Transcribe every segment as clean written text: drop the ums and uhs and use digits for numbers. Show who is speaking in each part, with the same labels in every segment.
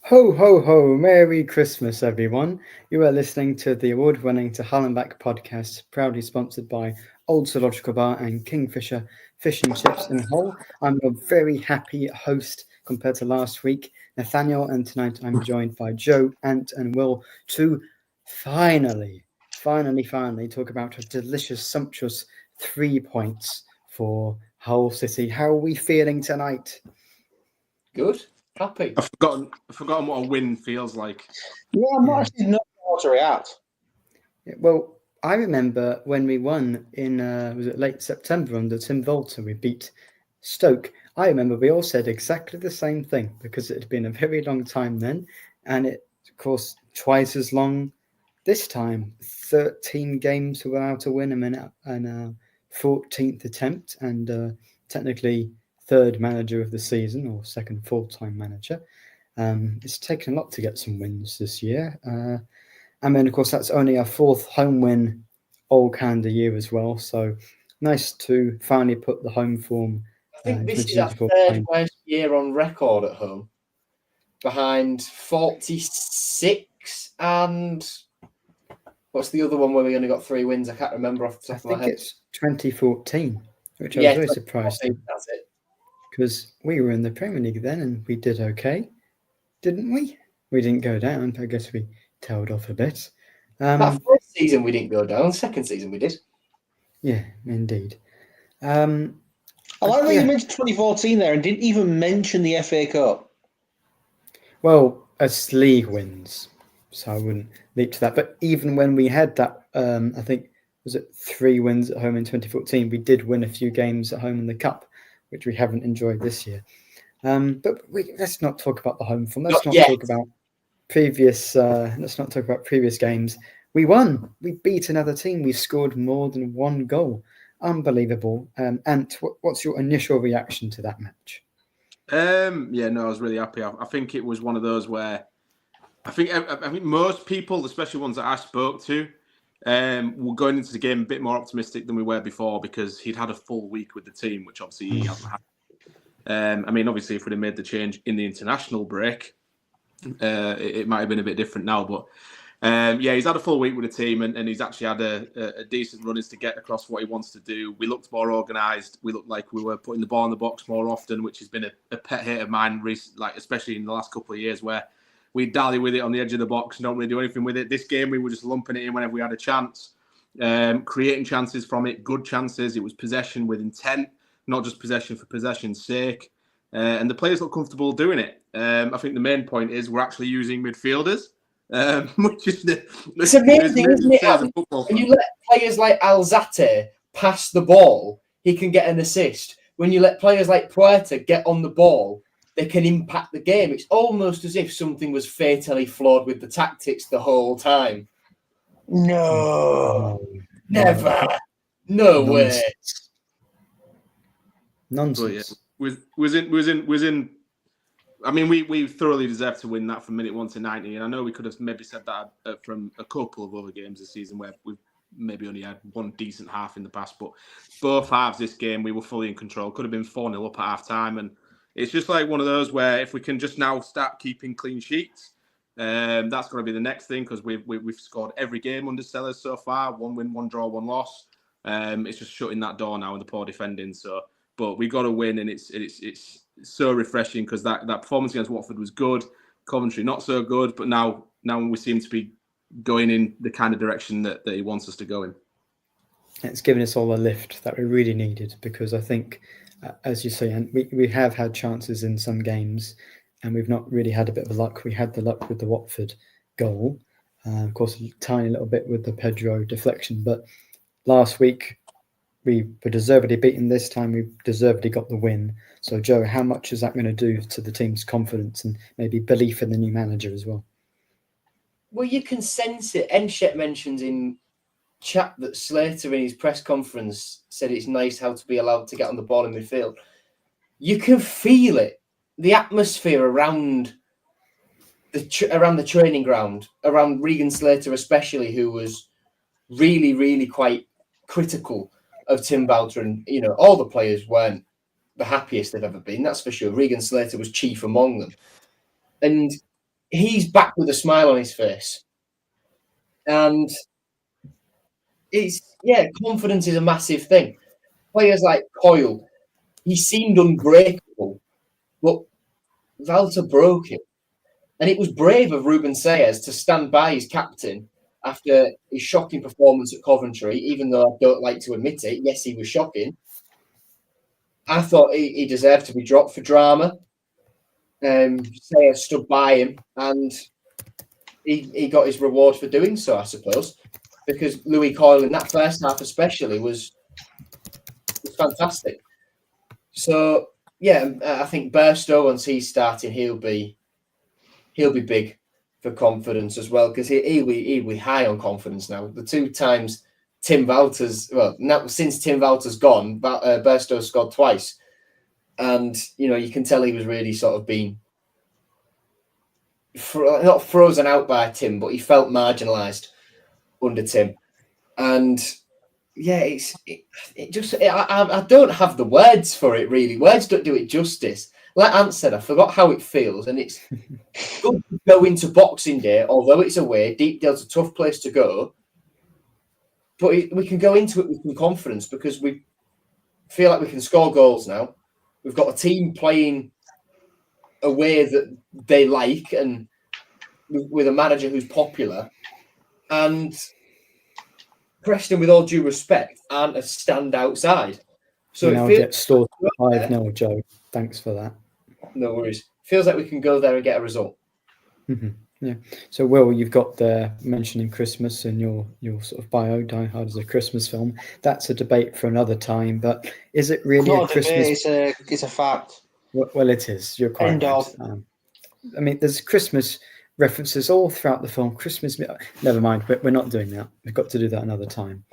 Speaker 1: Ho, ho, ho! Merry Christmas, everyone. You are listening to the award-winning To Hell and Back podcast, proudly sponsored by Old Zoological Bar and Kingfisher Fish and Chips in Hull. I'm a very happy host compared to last week, Nathaniel, and tonight I'm joined by Joe, Ant, and Will to finally talk about a delicious, sumptuous 3 points for Hull City. How are we feeling tonight?
Speaker 2: Good. Happy.
Speaker 3: I've forgotten what a win feels like.
Speaker 4: Yeah, I'm not actually not how to react.
Speaker 1: Well, I remember when we won in was it late September under Tim Volter, we beat Stoke. I remember we all said exactly the same thing because it had been a very long time then, and it, of course, twice as long this time. 13 games without a win, and 14th attempt, and technically third manager of the season or second full-time manager. It's taken a lot to get some wins this year. And then, of course, that's only our fourth home win all calendar year as well. So nice to finally put the home form.
Speaker 2: I think this is our third worst year on record at home, behind 46 and what's the other one where we only got 3 wins? I can't remember off the top of my head.
Speaker 1: I think it's 2014, which I was very surprised at.
Speaker 2: That's it.
Speaker 1: Because we were in the Premier League then and we did okay, didn't we? We didn't go down. I guess we tailed off a bit.
Speaker 2: That first season we didn't go down. Second season we did.
Speaker 1: Yeah, indeed.
Speaker 4: I like that you mentioned 2014 there and didn't even mention the FA Cup.
Speaker 1: Well, as league wins, so I wouldn't leap to that. But even when we had that, I think, was it 3 wins at home in 2014, we did win a few games at home in the Cup, which we haven't enjoyed this year. But let's not talk about the home form. Let's not talk about previous games. We won. We beat another team. We scored more than 1 goal. Unbelievable. Ant, what's your initial reaction to that match?
Speaker 3: I was really happy. I think it was one of those where I think most people, especially ones that I spoke to, were going into the game a bit more optimistic than we were before because he'd had a full week with the team, which obviously he hasn't had. Obviously, if we'd have made the change in the international break, it might have been a bit different now. But he's had a full week with the team, and he's actually had a decent run to get across what he wants to do. We looked more organised. We looked like we were putting the ball in the box more often, which has been a pet hate of mine, especially in the last couple of years, where we dally with it on the edge of the box and don't really do anything with it. This game, we were just lumping it in whenever we had a chance, creating chances from it, good chances. It was possession with intent, not just possession for possession's sake. And the players look comfortable doing it. I think the main point is we're actually using midfielders, which is
Speaker 2: it's amazing, isn't it? When you let players like Alzate pass the ball, he can get an assist. When you let players like Puerta get on the ball, they can impact the game. It's almost as if something was fatally flawed with the tactics the whole time.
Speaker 4: No.
Speaker 2: Never. No way.
Speaker 1: Nonsense.
Speaker 3: Was in. I mean, we thoroughly deserved to win that from minute 1 to 90, and I know we could have maybe said that from a couple of other games this season where we've maybe only had one decent half in the past, but both halves this game we were fully in control. Could have been 4-0 up at half time, and it's just like one of those where if we can just now start keeping clean sheets, that's going to be the next thing because we've scored every game under Sellers so far. 1 win, 1 draw, 1 loss. It's just shutting that door now and the poor defending. So, but we got to win, and it's so refreshing because that performance against Watford was good. Coventry not so good, but now we seem to be going in the kind of direction that he wants us to go in.
Speaker 1: It's given us all a lift that we really needed because I think, as you say, and we have had chances in some games and we've not really had a bit of luck. We had the luck with the Watford goal, of course, a tiny little bit with the Pedro deflection, but last week we were deservedly beaten. This time we deservedly got the win. So, Joe, how much is that going to do to the team's confidence and maybe belief in the new manager as well?
Speaker 2: Well, you can sense it. Enshep mentions in chat that Slater in his press conference said it's nice how to be allowed to get on the ball in midfield. You can feel it. The atmosphere around the training ground, around Regan Slater especially, who was really, really quite critical of Tim Balter, and all the players weren't the happiest they've ever been, that's for sure. Regan Slater was chief among them. And he's back with a smile on his face. And confidence is a massive thing. Players like Coyle, he seemed unbreakable, but Walter broke him. And it was brave of Ruben Sayers to stand by his captain after his shocking performance at Coventry, even though I don't like to admit it. Yes, he was shocking. I thought he deserved to be dropped for drama. Sayers stood by him, and he got his reward for doing so, I suppose, because Louis Coyle in that first half especially was fantastic. So yeah, I think Burstow, once he's starting, he'll be big for confidence as well, because he'll be high on confidence now. The 2 times Tim Walter's, now since Tim Walter's gone, Burstow scored twice, and you can tell he was really sort of being not frozen out by Tim, but he felt marginalised under Tim. And yeah, I don't have the words for it really. Words don't do it justice. Like Ant said, I forgot how it feels, and it's good to go into Boxing Day, although it's away. Deepdale's a tough place to go, but we can go into it with some confidence because we feel like we can score goals now. We've got a team playing a way that they like, and with a manager who's popular. And Preston, with all due respect, aren't a standout side. So
Speaker 1: now get stored 5-0, Joe. Thanks for that.
Speaker 2: No worries. Feels like we can go there and get a result.
Speaker 1: Mm-hmm. Yeah. So, Will, you've got there mentioning Christmas in your sort of bio, Die Hard as a Christmas film. That's a debate for another time. But is it really
Speaker 4: not
Speaker 1: a Christmas?
Speaker 4: Debate, it's a fact.
Speaker 1: Well, it is. You're quite right. I mean, there's Christmas references all throughout the film. Christmas. Never mind. We're not doing that. We've got to do that another time.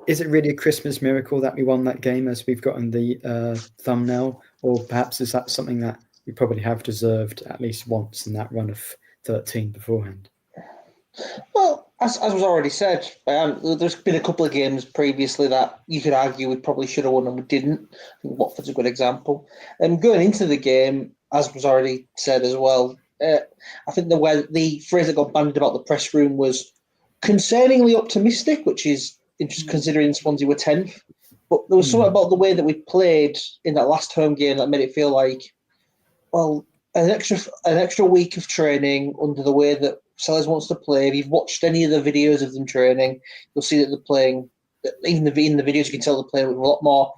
Speaker 1: Is it really a Christmas miracle that we won that game, as we've got in the thumbnail, or perhaps is that something that we probably have deserved at least once in that run of 13 beforehand?
Speaker 4: Well, as was already said, there's been a couple of games previously that you could argue we probably should have won and we didn't. I think Watford's a good example. And going into the game, as was already said as well, I think the phrase that got bandied about the press room was concerningly optimistic, which is interesting considering Swansea were 10th. But there was something about the way that we played in that last home game that made it feel like, well, an extra week of training under the way that Sellers wants to play. If you've watched any of the videos of them training, you'll see that they're playing. Even in the videos, you can tell they're playing with a lot more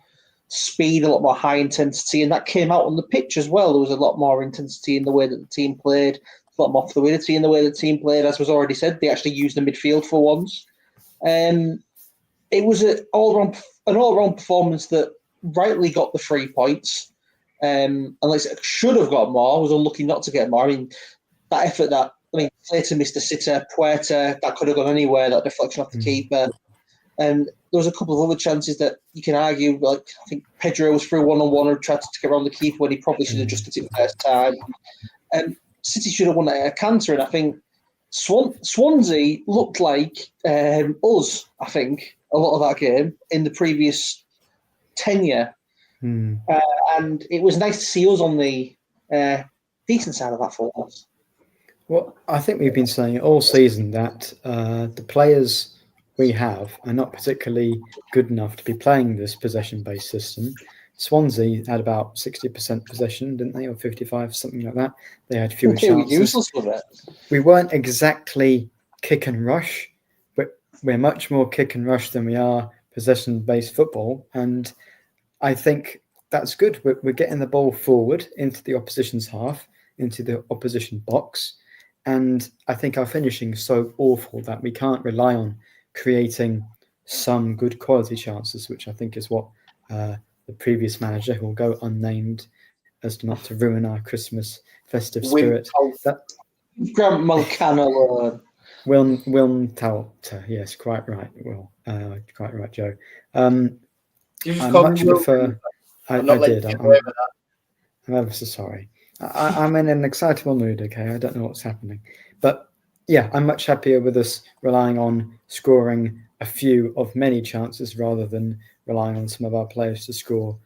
Speaker 4: speed, a lot more high intensity, and that came out on the pitch as well. There was a lot more intensity in the way that the team played, a lot more fluidity in the way the team played. As was already said, they actually used the midfield for once. It was an all-round performance that rightly got the 3 points. Unless it should have got more, was unlucky not to get more. I mean, that effort Slater missed a sitter, Puerta, that could have gone anywhere, that deflection off the keeper. And there was a couple of other chances that you can argue, like I think Pedro was through one-on-one and tried to get around the keeper when he probably should have just hit it first time. City should have won that at a canter, and I think Swansea looked like us, I think, a lot of that game in the previous tenure. And it was nice to see us on the decent side of that for once.
Speaker 1: Well, I think we've been saying all season that the players we have are not particularly good enough to be playing this possession-based system. Swansea had about 60% possession, didn't they, or 55, something like that. They had fewer chances.
Speaker 4: Useless with it.
Speaker 1: We weren't exactly kick and rush, but we're much more kick and rush than we are possession-based football. And I think that's good. We're getting the ball forward into the opposition's half, into the opposition box. And I think our finishing is so awful that we can't rely on creating some good quality chances, which I think is what the previous manager, who will go unnamed as not to ruin our Christmas festive spirit.
Speaker 4: Grant Mulcahy.
Speaker 1: Wilm Talter, yes, quite right. Well, quite right, Joe. I much prefer. I did. I'm ever so sorry. I'm in an excitable mood. Okay, I don't know what's happening, but yeah, I'm much happier with us relying on scoring a few of many chances rather than relying on some of our players to score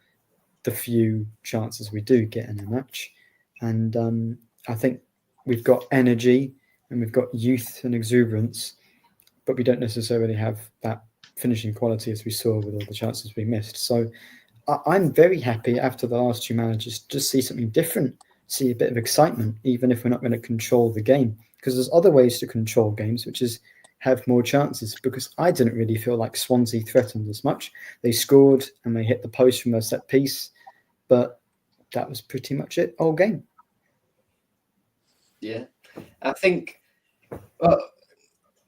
Speaker 1: the few chances we do get in a match. And I think we've got energy and we've got youth and exuberance, but we don't necessarily have that finishing quality as we saw with all the chances we missed. So I'm very happy after the last two managers to just see something different, see a bit of excitement, even if we're not going to control the game. Because there's other ways to control games, which is have more chances. Because I didn't really feel like Swansea threatened as much. They scored and they hit the post from a set piece, but that was pretty much it all game.
Speaker 2: Yeah, I think,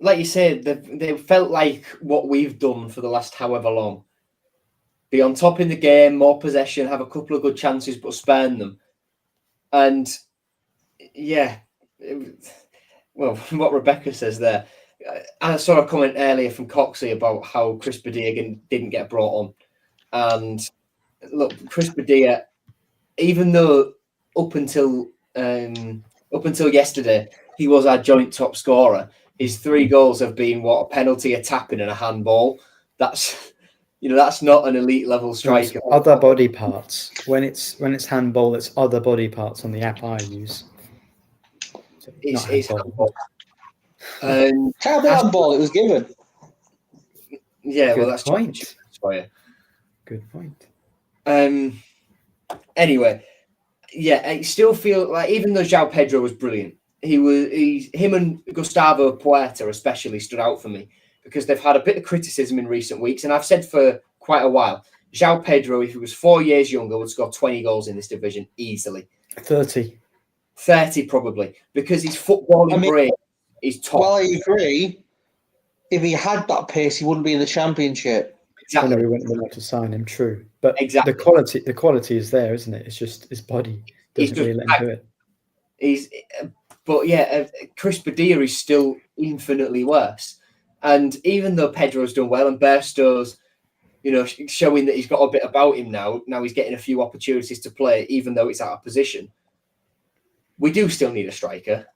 Speaker 2: like you said, they felt like what we've done for the last however long. Be on top in the game, more possession, have a couple of good chances, but spare them. And yeah, well, what Rebecca says there, I saw a comment earlier from Coxey about how Chris Padilla didn't get brought on. And look, Chris Padilla, even though up until yesterday he was our joint top scorer, his 3 goals have been a penalty, a tapping, and a handball. That's that's not an elite level striker.
Speaker 1: It's other body parts. When it's handball, it's other body parts on the app I use. So
Speaker 2: It's handball. And
Speaker 4: handball, it was given.
Speaker 2: Yeah, well,
Speaker 1: Good
Speaker 2: that's
Speaker 1: point.
Speaker 2: for you.
Speaker 1: Good point.
Speaker 2: Anyway, yeah, I still feel like even though João Pedro was brilliant, him and Gustavo Puerta especially stood out for me because they've had a bit of criticism in recent weeks, and I've said for quite a while, João Pedro, if he was 4 years younger, would score 20 goals in this division easily.
Speaker 1: 30
Speaker 2: probably, because his footballing brain is top.
Speaker 4: Well, I agree. If he had that pace, he wouldn't be in the Championship.
Speaker 2: Exactly.
Speaker 1: We wouldn't want to sign him. True, but
Speaker 2: exactly.
Speaker 1: the quality is there, isn't it? It's just his body doesn't really let him do it.
Speaker 2: But yeah, Chris Padilla is still infinitely worse. And even though Pedro's done well and Bairstow's, showing that he's got a bit about him now he's getting a few opportunities to play, even though it's out of position. We do still need a striker.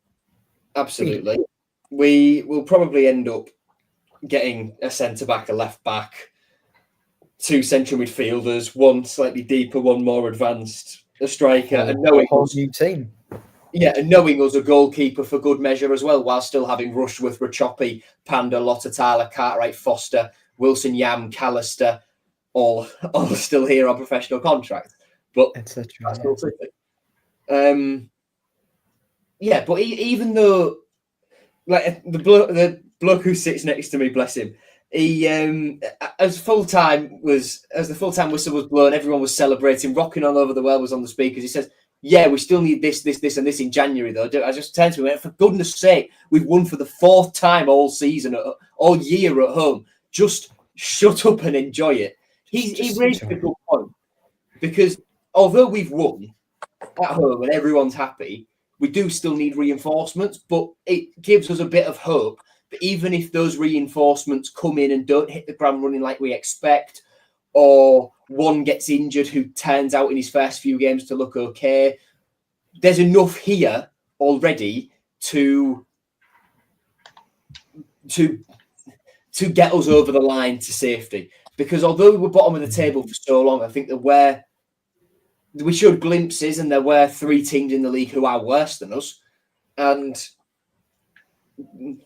Speaker 2: Absolutely. We will probably end up getting a centre-back, a left-back, 2 central midfielders, 1 slightly deeper, 1 more advanced, a striker, and knowing
Speaker 1: a whole new team.
Speaker 2: Yeah, and knowing us a goalkeeper for good measure as well, while still having Rushworth, Rachopi, Panda, Lottatala, Cartwright, Foster, Wilson, Yam, Callister, all still here on professional contract. But
Speaker 1: etc.
Speaker 2: Yeah, but even though, like the bloke who sits next to me, bless him, he as the full time whistle was blown, everyone was celebrating, rocking all over the world was on the speakers. He says, "Yeah, we still need this, and this in January, though." I just turned to him and went, "For goodness sake, we've won for the 4th time all season, all year at home. Just shut up and enjoy it." He raised a good point, because although we've won at home and everyone's happy, we do still need reinforcements, but it gives us a bit of hope. But even if those reinforcements come in and don't hit the ground running like we expect, or one gets injured who turns out in his first few games to look okay, there's enough here already to get us over the line to safety. Because although we were bottom of the table for so long, I think we showed glimpses, and there were 3 teams in the league who are worse than us. And,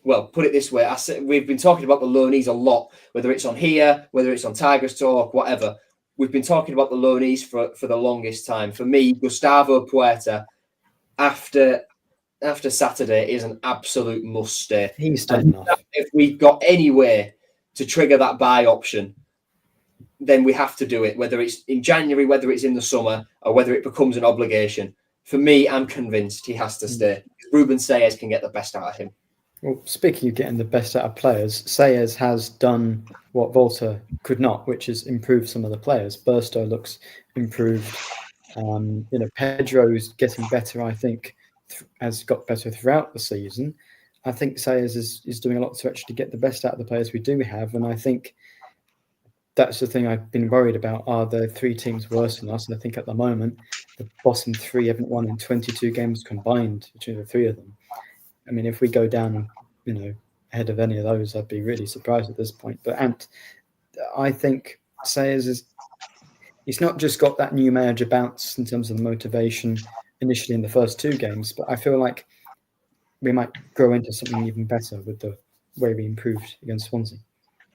Speaker 2: well, put it this way, we've been talking about the loanees a lot, whether it's on here, whether it's on Tigers Talk, whatever. We've been talking about the loanees for the longest time. For me, Gustavo Puerta, after Saturday, is an absolute must stay.
Speaker 1: He's done enough.
Speaker 2: If we've got any way to trigger that buy option, then we have to do it, whether it's in January, whether it's in the summer, or whether it becomes an obligation. For me, I'm convinced he has to stay. Ruben Sayers can get the best out of him.
Speaker 1: Well, speaking of getting the best out of players, Sayers has done what Volta could not, which is improve some of the players. Burstow looks improved. Pedro's getting better, I think, has got better throughout the season. I think Sayers is doing a lot to actually get the best out of the players we do have, and I think that's the thing I've been worried about. Are there 3 teams worse than us? And I think at the moment, the bottom 3 haven't won in 22 games combined between the 3 of them. I mean, if we go down, ahead of any of those, I'd be really surprised at this point. But I think Sayers he's not just got that new manager bounce in terms of the motivation initially in the first 2 games, but I feel like we might grow into something even better with the way we improved against Swansea.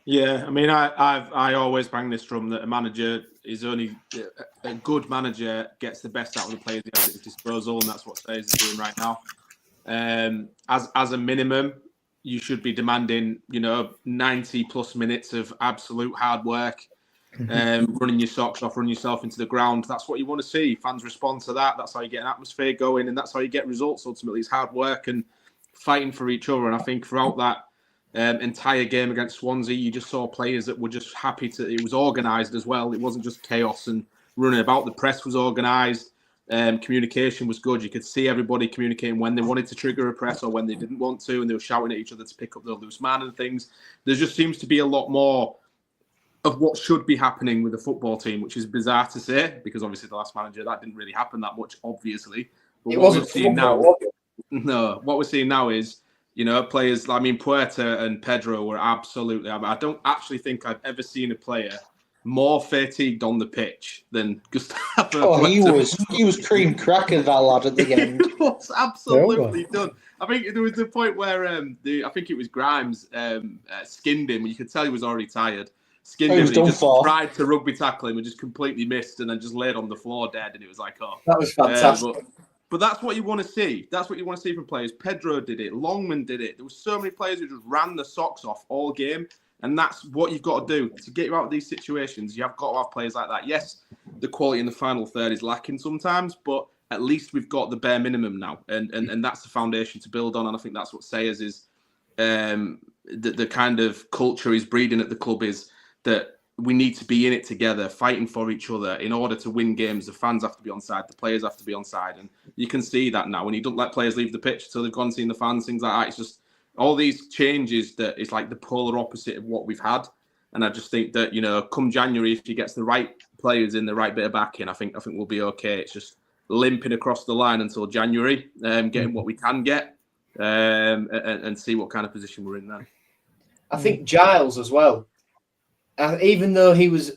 Speaker 3: Yeah, I mean, I always bang this drum that a manager is only a good manager gets the best out of the players he has at his disposal, and that's what Sayers is doing right now. As a minimum, you should be demanding 90 plus minutes of absolute hard work, running your socks off, running yourself into the ground. That's what you want to see. Fans respond to that. That's how you get an atmosphere going, and that's how you get results. Ultimately, it's hard work and fighting for each other. And I think throughout that entire game against Swansea, you just saw players that were just happy to. It was organised as well. It wasn't just chaos and running about. The press was organised. Communication was good. You could see everybody communicating when they wanted to trigger a press or when they didn't want to, and they were shouting at each other to pick up the loose man and things. There just seems to be a lot more of what should be happening with the football team, which is bizarre to say because obviously the last manager that didn't really happen that much, obviously. But
Speaker 2: It
Speaker 3: what
Speaker 2: wasn't
Speaker 3: we're seeing now.
Speaker 2: was it?
Speaker 3: No, what we're seeing now is, players. I mean, Puerta and Pedro were absolutely. I don't actually think I've ever seen a player more fatigued on the pitch than Gustavo.
Speaker 4: Oh,
Speaker 3: Puerta.
Speaker 4: he was cream cracker, that lad, at the end.
Speaker 3: It was absolutely done. I think there was a point where I think it was Grimes skinned him. You could tell he was already tired. Skinned him, and he just tried to rugby tackle him and just completely missed, and then just laid on the floor dead. And it was like, oh,
Speaker 2: that was fantastic.
Speaker 3: But that's what you want to see. That's what you want to see from players. Pedro did it. Longman did it. There were so many players who just ran the socks off all game. And that's what you've got to do. To get you out of these situations, you have got to have players like that. Yes, the quality in the final third is lacking sometimes, but at least we've got the bare minimum now. And that's the foundation to build on. And I think that's what Sayers is, the kind of culture he's breeding at the club is that we need to be in it together, fighting for each other. In order to win games, the fans have to be on side, the players have to be on side. And you can see that now. When you don't let players leave the pitch until they've gone and seen the fans, things like that, it's just all these changes that it's like the polar opposite of what we've had. And I just think that, come January, if he gets the right players in, the right bit of backing, I think we'll be okay. It's just limping across the line until January, getting what we can get, and see what kind of position we're in then.
Speaker 2: I think Giles as well. Even though his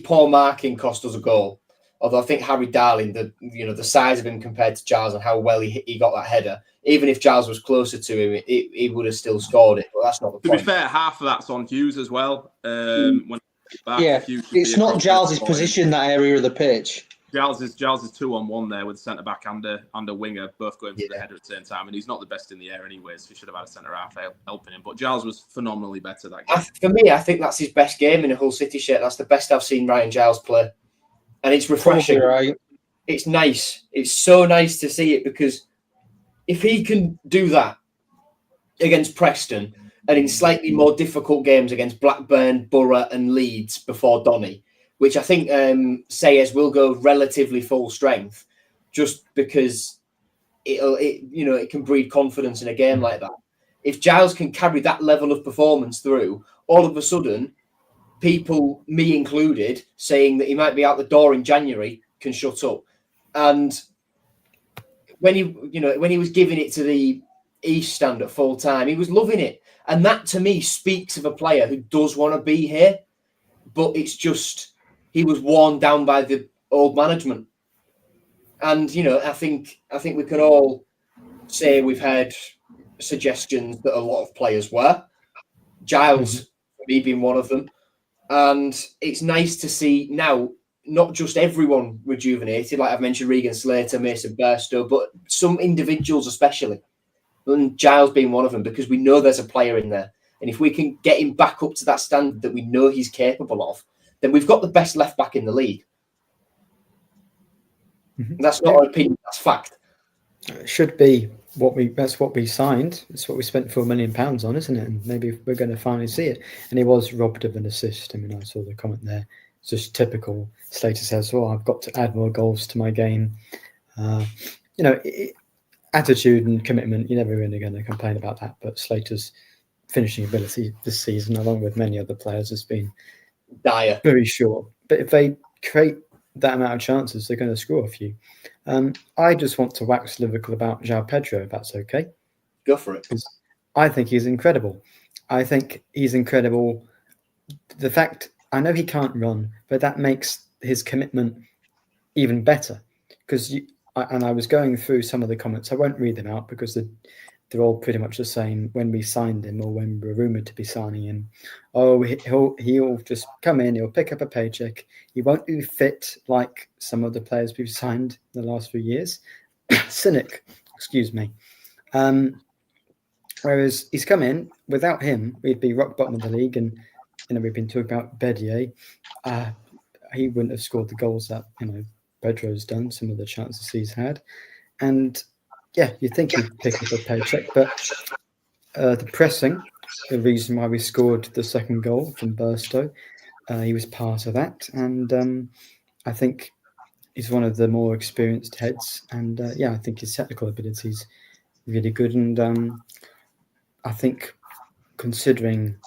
Speaker 2: poor marking cost us a goal, although I think Harry Darling, the size of him compared to Giles and how well he got that header, even if Giles was closer to him, he would have still scored it. But that's not the point.
Speaker 3: To be fair, half of that's on Hughes as well.
Speaker 4: It's not Giles' position, that area of the pitch.
Speaker 3: Giles is 2-on-1 there with centre back and a winger, both going for the header at the same time, and he's not the best in the air anyways. So he should have had a centre half helping him. But Giles was phenomenally better that game.
Speaker 2: For me, I think that's his best game in a Hull City shirt. That's the best I've seen Ryan Giles play, and it's refreshing.
Speaker 4: Right.
Speaker 2: It's nice. It's so nice to see it because if he can do that against Preston and in slightly more difficult games against Blackburn, Borough, and Leeds before Donny, which I think Sayers will go relatively full strength, just because it can breed confidence in a game like that. If Giles can carry that level of performance through, all of a sudden, people, me included, saying that he might be out the door in January can shut up. And when he was giving it to the East stand at full time, he was loving it, and that to me speaks of a player who does want to be here, but it's just. He was worn down by the old management. And, I think we can all say we've had suggestions that a lot of players were. Giles, me being one of them. And it's nice to see now, not just everyone rejuvenated, like I've mentioned Regan Slater, Mason Burstow, but some individuals especially. And Giles being one of them, because we know there's a player in there. And if we can get him back up to that standard that we know he's capable of, then we've got the best left back in the league. That's not an opinion, that's fact.
Speaker 1: It should be that's what we signed. It's what we spent £4 million on, isn't it? And maybe we're going to finally see it. And he was robbed of an assist. I mean, I saw the comment there. It's just typical. Slater says, I've got to add more goals to my game. Attitude and commitment, you're never really going to complain about that. But Slater's finishing ability this season, along with many other players, has been
Speaker 2: dire,
Speaker 1: very short. But if they create that amount of chances, they're going to score a few. I just want to wax lyrical about João Pedro, if that's okay.
Speaker 2: Go for it.
Speaker 1: Because I think he's incredible. The fact, I know he can't run, but that makes his commitment even better. Because I was going through some of the comments. I won't read them out because they're all pretty much the same when we signed him or when we're rumoured to be signing him. Oh, he'll just come in, he'll pick up a paycheck. He won't be fit like some of the players we've signed in the last few years. Cynic, excuse me. Whereas he's come in, without him, we'd be rock bottom of the league. And, we've been talking about Bedier. He wouldn't have scored the goals that, Pedro's done, some of the chances he's had. And yeah, you'd think he'd pick up a paycheck, but the pressing, the reason why we scored the second goal from Burstow, he was part of that. And I think he's one of the more experienced heads. And I think his technical ability is really good. And I think considering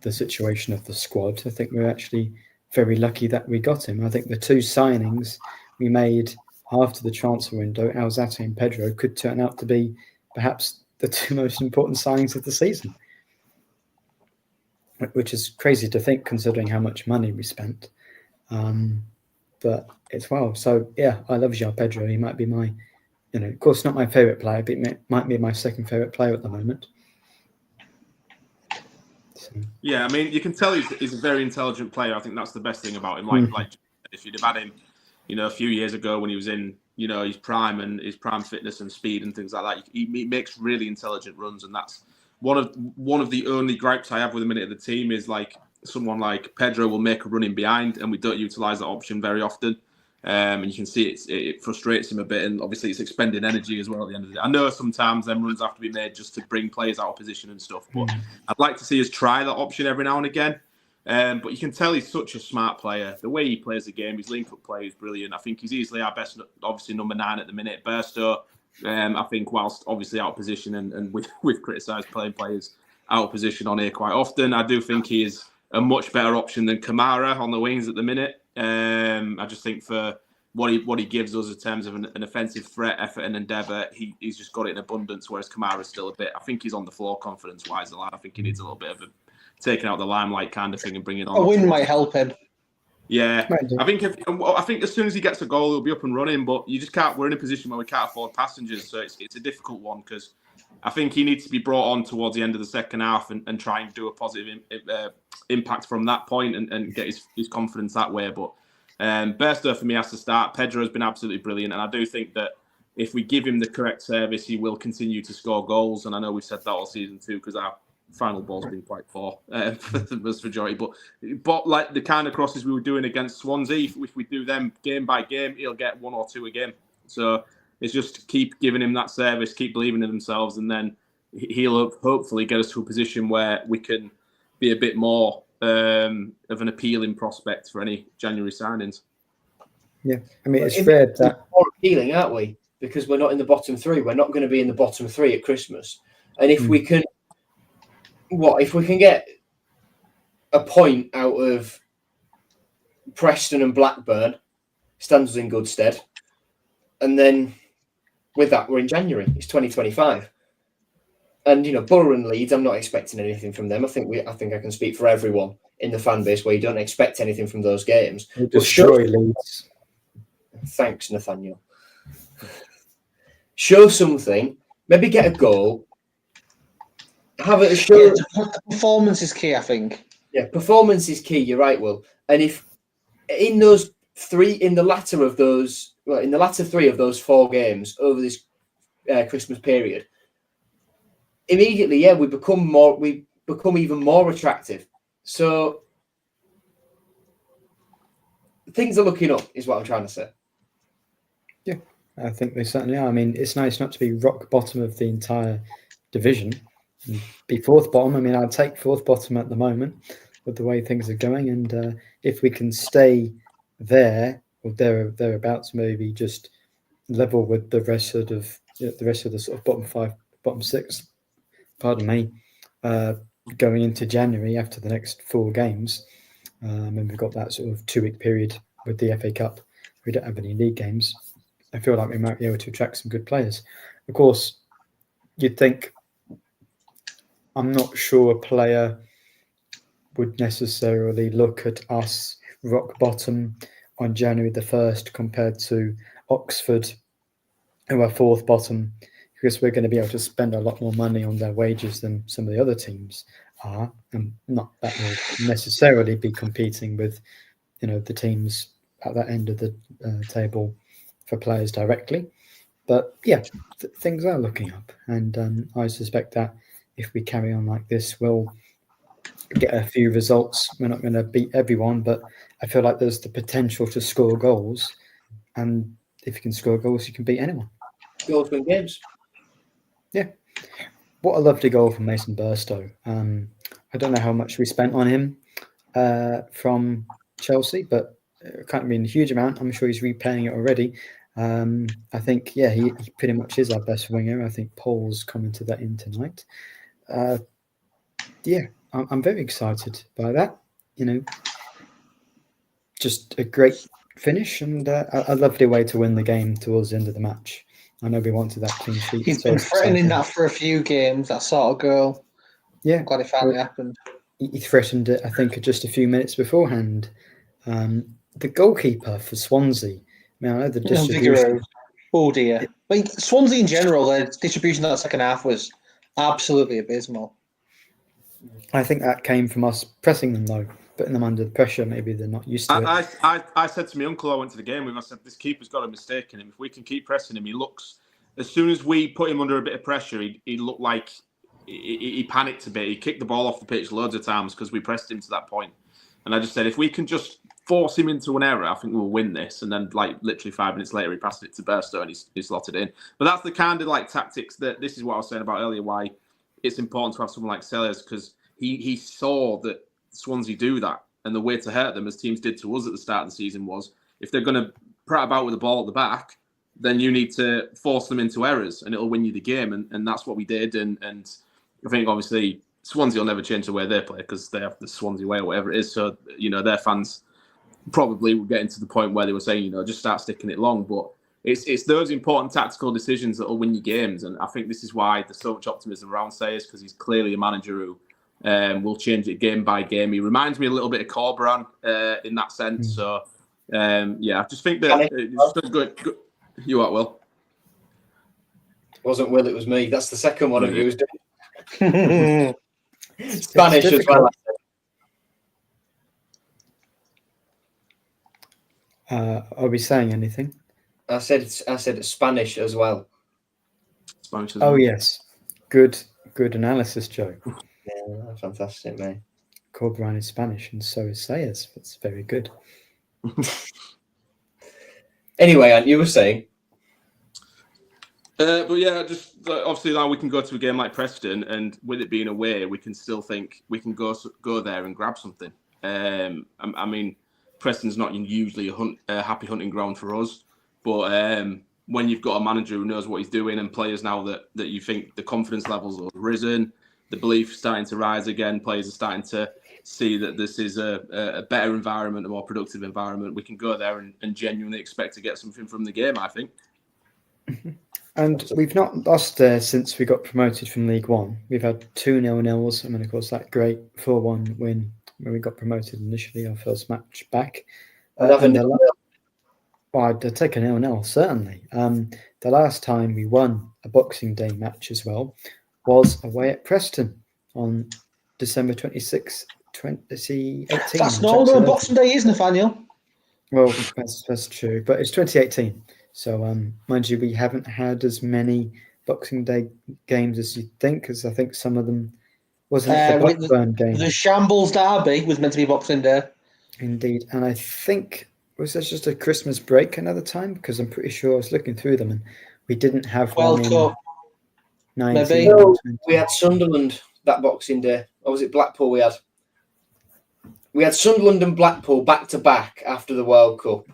Speaker 1: the situation of the squad, I think we're actually very lucky that we got him. I think the two signings we made after the transfer window, Alzate and Pedro, could turn out to be perhaps the two most important signings of the season, which is crazy to think considering how much money we spent. But it's well. So, yeah, I love João Pedro. He might be my, of course, not my favourite player, but it might be my second favourite player at the moment. So.
Speaker 3: Yeah, I mean, you can tell he's a very intelligent player. I think that's the best thing about him. Like if you'd have had him, a few years ago when he was in, his prime and his prime fitness and speed and things like that, he makes really intelligent runs, and that's one of the only gripes I have with him at the team is like someone like Pedro will make a run in behind, and we don't utilise that option very often. And you can see it frustrates him a bit, and obviously it's expending energy as well at the end of the day. I know sometimes them runs have to be made just to bring players out of position and stuff, but I'd like to see us try that option every now and again. But you can tell he's such a smart player. The way he plays the game, his link-up play is brilliant. I think he's easily our best, obviously, number 9 at the minute. Burstow, I think, whilst obviously out of position and we've criticised playing players out of position on here quite often, I do think he is a much better option than Kamara on the wings at the minute. I just think for what he gives us in terms of an offensive threat, effort and endeavour, he's just got it in abundance, whereas Kamara's still a bit, I think he's on the floor confidence-wise a lot. I think he needs a little bit of taking out the limelight kind of thing and bringing it on.
Speaker 4: A win might help him.
Speaker 3: Yeah, I think as soon as he gets a goal, he'll be up and running. But you just can't. We're in a position where we can't afford passengers, so it's a difficult one because I think he needs to be brought on towards the end of the second half and try and do a positive impact from that point and get his confidence that way. But Burstow for me has to start. Pedro has been absolutely brilliant, and I do think that if we give him the correct service, he will continue to score goals. And I know we've said that all season too because our final ball's been quite poor for the vast majority. But like the kind of crosses we were doing against Swansea, if we do them game by game, he'll get 1 or 2 a game. So it's just keep giving him that service, keep believing in themselves, and then he'll hopefully get us to a position where we can be a bit more of an appealing prospect for any January signings.
Speaker 1: Yeah, I mean, it's fair that
Speaker 2: more appealing, aren't we? Because we're not in the bottom 3. We're not going to be in the bottom 3 at Christmas. And if we can, if we can get a point out of Preston and Blackburn, stands us in good stead. And then with that, we're in January. It's 2025. And, Borough and Leeds, I'm not expecting anything from them. I think I can speak for everyone in the fan base where you don't expect anything from those games.
Speaker 1: We'll destroy Leeds.
Speaker 2: Thanks, Nathaniel. Show something. Maybe get a goal. Have it show.
Speaker 4: Yeah, the performance is key, I think.
Speaker 2: Yeah, performance is key. You're right, Will. And if in the latter 3 of those 4 games over this Christmas period, immediately, we become even more attractive. So things are looking up, is what I'm trying to say.
Speaker 1: Yeah, I think they certainly are. I mean, it's nice not to be rock bottom of the entire division and be 4th bottom. I mean, I'd take 4th bottom at the moment with the way things are going, and if we can stay there or thereabouts, maybe just level with the rest of the sort of bottom 5, bottom 6. Pardon me. Going into January after the next 4 games, and we've got that sort of 2-week period with the FA Cup. We don't have any league games. I feel like we might be able to attract some good players. Of course, you'd think, I'm not sure a player would necessarily look at us rock bottom on January the 1st compared to Oxford, who are fourth bottom, because we're going to be able to spend a lot more money on their wages than some of the other teams are, and not that will necessarily be competing with, the teams at that end of the table for players directly. But yeah, things are looking up, and I suspect that if we carry on like this, we'll get a few results. We're not going to beat everyone, but I feel like there's the potential to score goals, and if you can score goals, you can beat anyone.
Speaker 2: Goals win games.
Speaker 1: Yeah. What a lovely goal from Mason Burstow. I don't know how much we spent on him from Chelsea, but it can't be a huge amount. I'm sure he's repaying it already. I think, he pretty much is our best winger. I think Paul's commented that in tonight. I'm very excited by that. Just a great finish and a lovely way to win the game towards the end of the match. I know we wanted that clean sheet.
Speaker 4: He's been threatening that for a few games, that sort of goal.
Speaker 1: Yeah.
Speaker 4: I'm glad it finally happened.
Speaker 1: He threatened it, I think, just a few minutes beforehand. The goalkeeper for Swansea, I know the distribution.
Speaker 4: Oh dear. But Swansea in general, their distribution in that second half was absolutely abysmal.
Speaker 3: I
Speaker 1: think that came from us pressing them, though, putting them under the pressure. Maybe they're not used to it.
Speaker 3: I said to my uncle, I went to the game with him, I said, this keeper's got a mistake in him. If we can keep pressing him, he looks, as soon as we put him under a bit of pressure, he looked like he panicked a bit. He kicked the ball off the pitch loads of times because we pressed him to that point. And I just said, if we can just force him into an error, I think we'll win this. And then, literally 5 minutes later, he passed it to Burstow and he slotted in. But that's the kind of tactics that, this is what I was saying about earlier, why it's important to have someone like Sellers, because he saw that Swansea do that. And the way to hurt them, as teams did to us at the start of the season, was if they're going to prat about with the ball at the back, then you need to force them into errors and it'll win you the game. And that's what we did. And I think, obviously, Swansea will never change the way they play because they have the Swansea way or whatever it is. So, their fans probably were getting to the point where they were saying, just start sticking it long. But it's those important tactical decisions that will win you games. And I think this is why there's so much optimism around Sayers, because he's clearly a manager who will change it game by game. He reminds me a little bit of Corberan in that sense. So, I just think that it's good. You are, Will.
Speaker 2: It wasn't Will, it was me. That's the second one of you who's doing Spanish as well.
Speaker 1: Are we saying anything?
Speaker 2: I said Spanish as well.
Speaker 3: Spanish as well.
Speaker 1: Oh yes, good analysis, Joe.
Speaker 2: Yeah, fantastic, mate.
Speaker 1: Corberan is Spanish, and so is Sayers. That's very good.
Speaker 2: Anyway, Ant, you were saying.
Speaker 3: But just obviously now we can go to a game like Preston, and with it being away, we can still think we can go there and grab something. I mean, Preston's not usually a happy hunting ground for us, but when you've got a manager who knows what he's doing and players now that you think the confidence levels have risen, the belief is starting to rise again, players are starting to see that this is a better environment, a more productive environment, we can go there and genuinely expect to get something from the game, I think.
Speaker 1: And we've not lost there since we got promoted from League One. We've had 2 0-0s. I mean, of course, that great 4-1 win when we got promoted initially, our first match back. I'd take a 0-0, certainly. The last time we won a Boxing Day match as well was away at Preston on December 26, 2018.
Speaker 4: That's not on Boxing Day, is Nathaniel?
Speaker 1: Well, that's true, but it's 2018. So, mind you, we haven't had as many Boxing Day games as you'd think, because I think some of them wasn't the Blackburn game.
Speaker 4: The Shambles Derby was meant to be Boxing Day.
Speaker 1: Indeed, and I think was there just a Christmas break another time, because I'm pretty sure I was looking through them and we didn't have
Speaker 4: World Cup.
Speaker 1: 19.
Speaker 2: No, we had Sunderland that Boxing Day, or was it Blackpool? We had Sunderland and Blackpool back to back after the World Cup,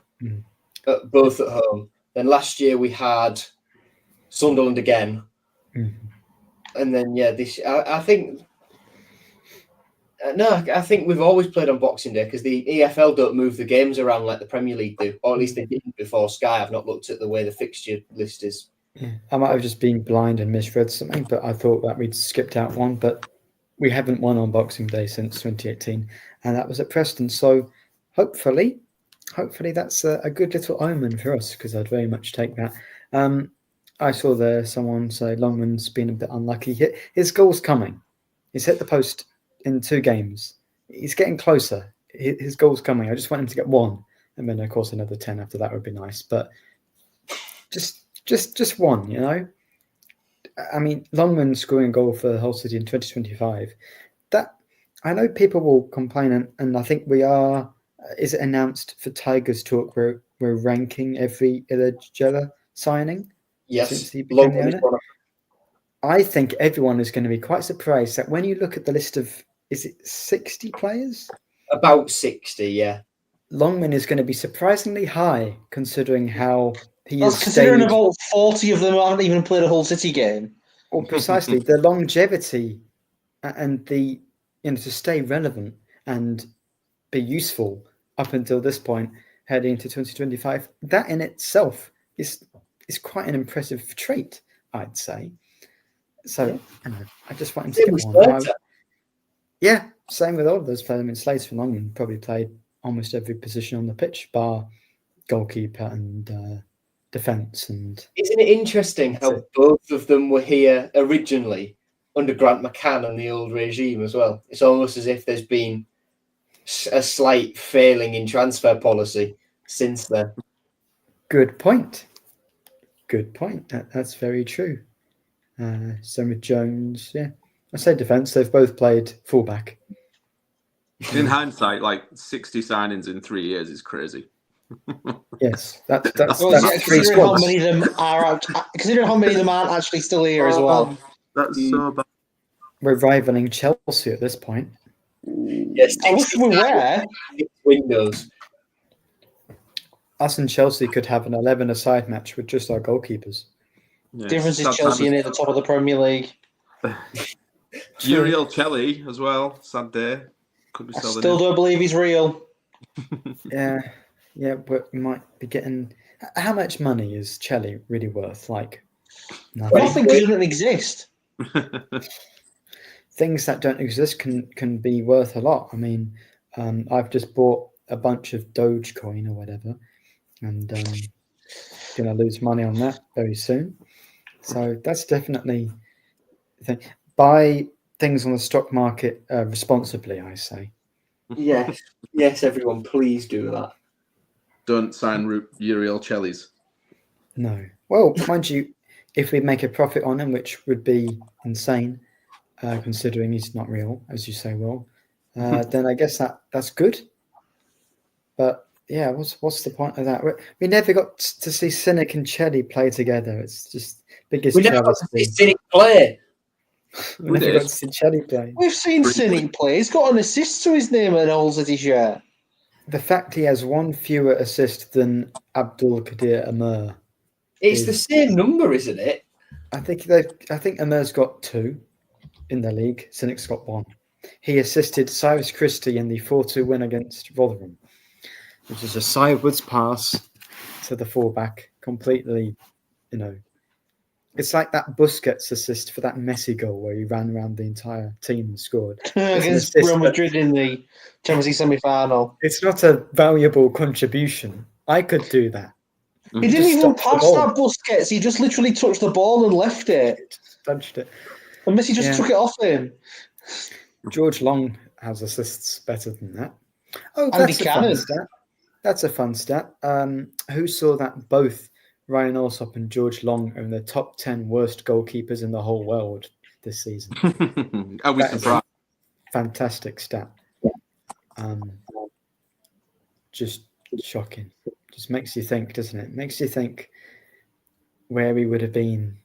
Speaker 2: both at home. Then last year we had Sunderland again. And then, I think we've always played on Boxing Day because the EFL don't move the games around like the Premier League do, or at least they didn't before Sky. I've not looked at the way the fixture list is.
Speaker 1: Yeah. I might have just been blind and misread something, but I thought that we'd skipped out one. But we haven't won on Boxing Day since 2018, and that was at Preston. So hopefully hopefully that's a good little omen for us, because I'd very much take that. I saw there someone say Longman's been a bit unlucky. His goal's coming. He's hit the post in 2 games. He's getting closer. His goal's coming. I just want him to get 1, and then of course another 10 after that would be nice. But just 1, you know. I mean, Longman scoring a goal for Hull City in 2025. That, I know people will complain, and I think we are. Is it announced for Tigers Talk we're ranking every Illegella signing
Speaker 2: Yes,
Speaker 1: since he became the
Speaker 2: Longman is
Speaker 1: owner?
Speaker 2: one of
Speaker 1: I think everyone is going to be quite surprised that when you look at the list of, is it 60 players?
Speaker 2: about 60, yeah.
Speaker 1: Longman is going to be surprisingly high, considering how he
Speaker 4: That's
Speaker 1: has
Speaker 4: considering
Speaker 1: stayed.
Speaker 4: about 40 of them haven't even played a Hull City game.
Speaker 1: Or precisely the longevity and the, you know, to stay relevant and be useful up until this point, heading into 2025. That in itself is quite an impressive trait, I'd say. So I just want him to
Speaker 2: Same
Speaker 1: get
Speaker 2: with
Speaker 1: one.
Speaker 2: Slater.
Speaker 1: Yeah, same with all of those players. I mean, Slater for Longman probably played almost every position on the pitch, bar goalkeeper and defence. And
Speaker 2: Isn't it interesting how both of them were here originally under Grant McCann and the old regime as well? It's almost as if there's been a slight failing in transfer policy since then.
Speaker 1: good point. Good point. That's very true. Same with Jones. Yeah, I say defence. They've both played fullback.
Speaker 3: In hindsight, like 60 signings in 3 years is crazy.
Speaker 1: Yes, that's
Speaker 4: Well, yeah,
Speaker 1: 3
Speaker 4: considering how
Speaker 1: squads.
Speaker 4: many of them considering how many of them aren't actually still here as well.
Speaker 3: That's so bad.
Speaker 1: We're rivaling Chelsea at this point.
Speaker 2: Yes,
Speaker 4: I wish we were.
Speaker 2: windows.
Speaker 1: Us and Chelsea could have an 11-a-side match with just our goalkeepers.
Speaker 3: Yeah,
Speaker 4: Difference is
Speaker 3: sad
Speaker 4: Chelsea
Speaker 3: times.
Speaker 4: in at the top of the Premier League.
Speaker 3: Uriel Chelly as well. Sad day. Could be
Speaker 4: I
Speaker 3: selling
Speaker 4: still
Speaker 3: him.
Speaker 4: don't believe he's real.
Speaker 1: Yeah, but we might be getting. How much money is Chelly really worth? Like nothing.
Speaker 4: Nothing because he doesn't exist.
Speaker 1: Things that don't exist can be worth a lot. I mean, I've just bought a bunch of Dogecoin or whatever, and going to lose money on that very soon. So that's definitely the thing. Buy things on the stock market responsibly, I say.
Speaker 2: Yes, everyone, please do that.
Speaker 3: Don't sign Uriel Chellies.
Speaker 1: No. Well, mind you, if we make a profit on him, which would be insane, considering he's not real, as you say, Will, then I guess that's good. But yeah, what's the point of that? We never got to see Cynic and Chelly play together. It's just biggest
Speaker 2: We never got to see
Speaker 1: travesty.
Speaker 2: Cynic play.
Speaker 1: We never got to see Chelly play.
Speaker 4: We've seen Cynic play. He's got an assist to his name and Hull City shirt.
Speaker 1: The fact he has 1 fewer assist than Abdul Qadir Amr.
Speaker 2: It's the same number, isn't it?
Speaker 1: I think Amir's got 2 in the league. Cynic's got 1. He assisted Cyrus Christie in the 4-2 win against Rotherham, which is a sideways pass to the fullback, completely, you know. It's like that Busquets assist for that Messi goal where he ran around the entire team and scored.
Speaker 4: Against Real Madrid in the Champions League semi-final.
Speaker 1: It's not a valuable contribution. I could do that.
Speaker 4: He didn't even pass that Busquets. He just literally touched the ball and left it.
Speaker 1: Touched it.
Speaker 4: And Messi just took it off him.
Speaker 1: George Long has assists better than that. Oh,
Speaker 4: Andy
Speaker 1: that's a
Speaker 4: Cannon.
Speaker 1: fun stat. That's a fun stat. Who saw that both Ryan Alsop and George Long are in the top 10 worst goalkeepers in the whole world this season?
Speaker 3: Are we surprised?
Speaker 1: Fantastic stat. Just shocking. Just makes you think, doesn't it? Makes you think where we would have been.